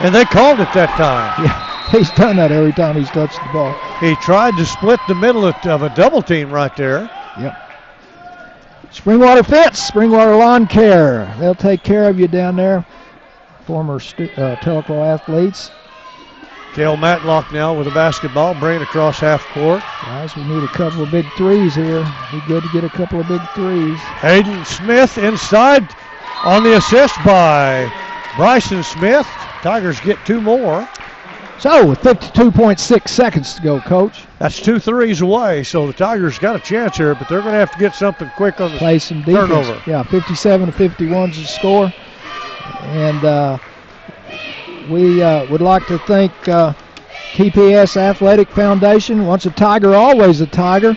and they called it that time. Yeah, he's done that every time he's touched the ball. He tried to split the middle of a double team right there. Yep. Springwater Fence, Springwater Lawn Care. They'll take care of you down there. Former Tahlequah athletes. Cale Matlock now with the basketball, bringing across half court. Guys, we need a couple of big threes here. Be good to get a couple of big threes. Hayden Smith inside on the assist by Bryson Smith. Tigers get 2 more. So with 52.6 seconds to go, Coach. That's 2 threes away, so the Tigers got a chance here, but they're going to have to get something quick on the play some defense. Turnover. Yeah, 57-51 is the score. And we would like to thank TPS Athletic Foundation. Once a Tiger, always a Tiger.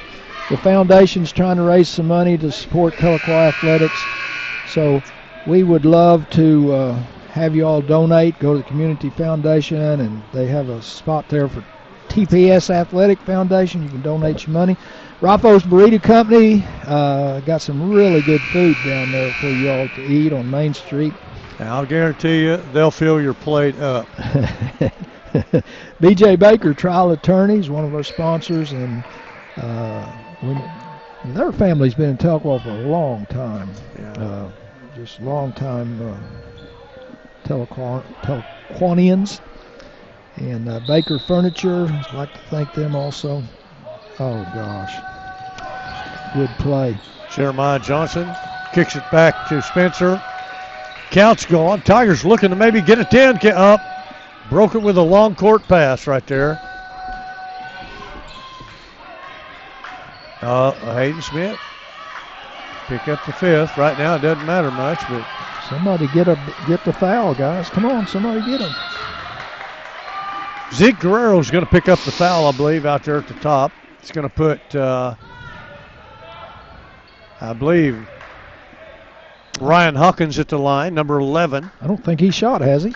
The foundation's trying to raise some money to support Tahlequah athletics. So we would love to have you all donate. Go to the Community Foundation, and they have a spot there for TPS Athletic Foundation. You can donate your money. Rafo's Burrito Company got some really good food down there for you all to eat on Main Street. And I'll guarantee you they'll fill your plate up. B.J. Baker Trial Attorneys, one of our sponsors, and their family's been in Tahlequah for a long time. Just long time Tahlequahnians. And Baker Furniture, I'd like to thank them also. Oh, gosh. Good play. Jeremiah Johnson kicks it back to Spencer. Count's gone. Tigers looking to maybe get a 10 up. Broke it with a long court pass right there. Hayden Smith pick up the 5th. Right now it doesn't matter much, but somebody get the foul, guys. Come on, somebody get him. Zeke Guerrero's going to pick up the foul, I believe, out there at the top. It's going to put, I believe, Ryan Hawkins at the line, number 11. I don't think he shot, has he?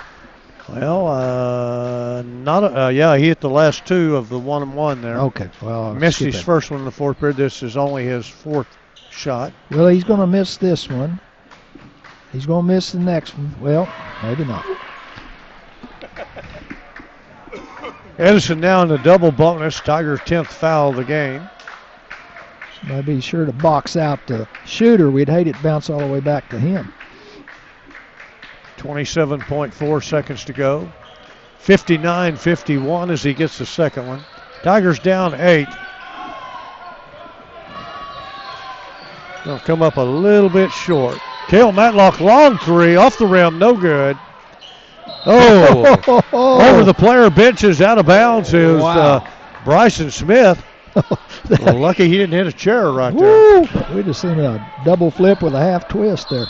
Well, he hit the last 2 of the 1-on-1 there. Okay, well, missed his first one in the 4th period. This is only his 4th shot. Well, he's going to miss this one. He's going to miss the next one. Well, maybe not. Edison now in the double bonus. Tigers' 10th foul of the game. Somebody be sure to box out the shooter. We'd hate it bounce all the way back to him. 27.4 seconds to go. 59-51 as he gets the second one. Tigers down 8. They'll come up a little bit short. Cale Matlock, long 3, off the rim, no good. Oh, over the player benches, out of bounds is Bryson Smith. Well, lucky he didn't hit a chair right there. We'd have seen a double flip with a half twist there.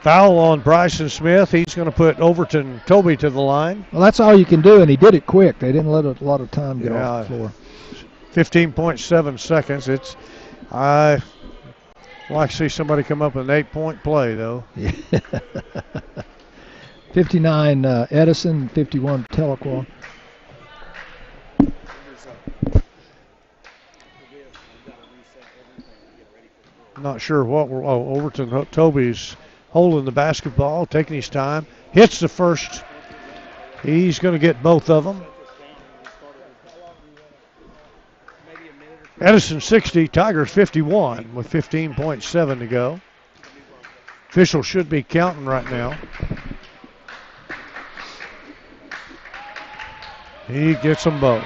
Foul on Bryson Smith. He's going to put Overton Toby to the line. Well, that's all you can do, and he did it quick. They didn't let a lot of time get off the floor. 15.7 seconds. I like to see somebody come up with an 8-point play, though. 59 Edison, 51 Tahlequah. I'm not sure what we're. Overton Toby's holding the basketball, taking his time. Hits the first. He's going to get both of them. Edison 60, Tigers 51 with 15.7 to go. Official should be counting right now. He gets them both.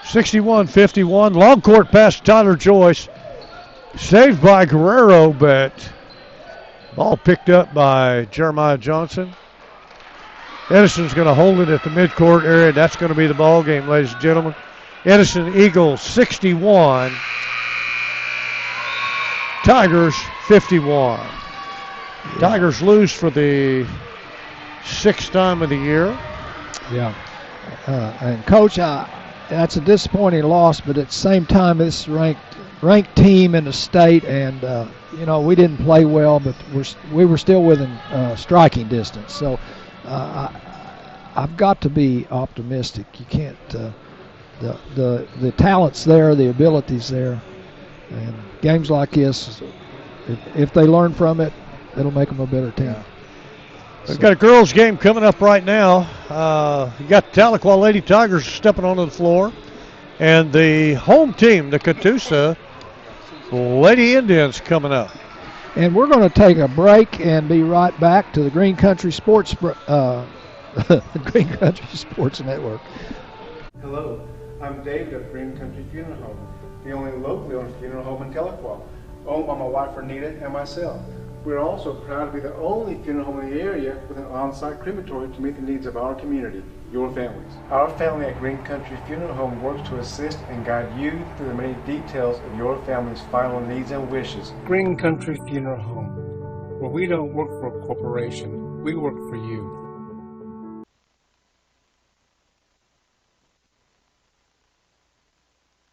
61-51, long court pass to Tyler Joyce. Saved by Guerrero, but ball picked up by Jeremiah Johnson. Edison's going to hold it at the midcourt area. That's going to be the ball game, ladies and gentlemen. Edison Eagles 61, Tigers 51. Tigers lose for the 6th time of the year. Yeah. And Coach, that's a disappointing loss, but at the same time, this ranked team in the state, and we didn't play well, but we were still within striking distance. So I've got to be optimistic. You can't. The talent's there, the ability's there, and games like this, if they learn from it, it'll make them a better team. Yeah. We've got a girls' game coming up right now. You got the Tahlequah Lady Tigers stepping onto the floor, and the home team, the Catoosa Lady Indians, coming up. And we're going to take a break and be right back to the Green Country Sports Green Country Sports Network. Hello, I'm David of Green Country Funeral Home, the only locally owned funeral home in Tahlequah, owned by my wife Renita and myself. We're also proud to be the only funeral home in the area with an on-site crematory to meet the needs of our community, your families. Our family at Green Country Funeral Home works to assist and guide you through the many details of your family's final needs and wishes. Green Country Funeral Home, where we don't work for a corporation, we work for you.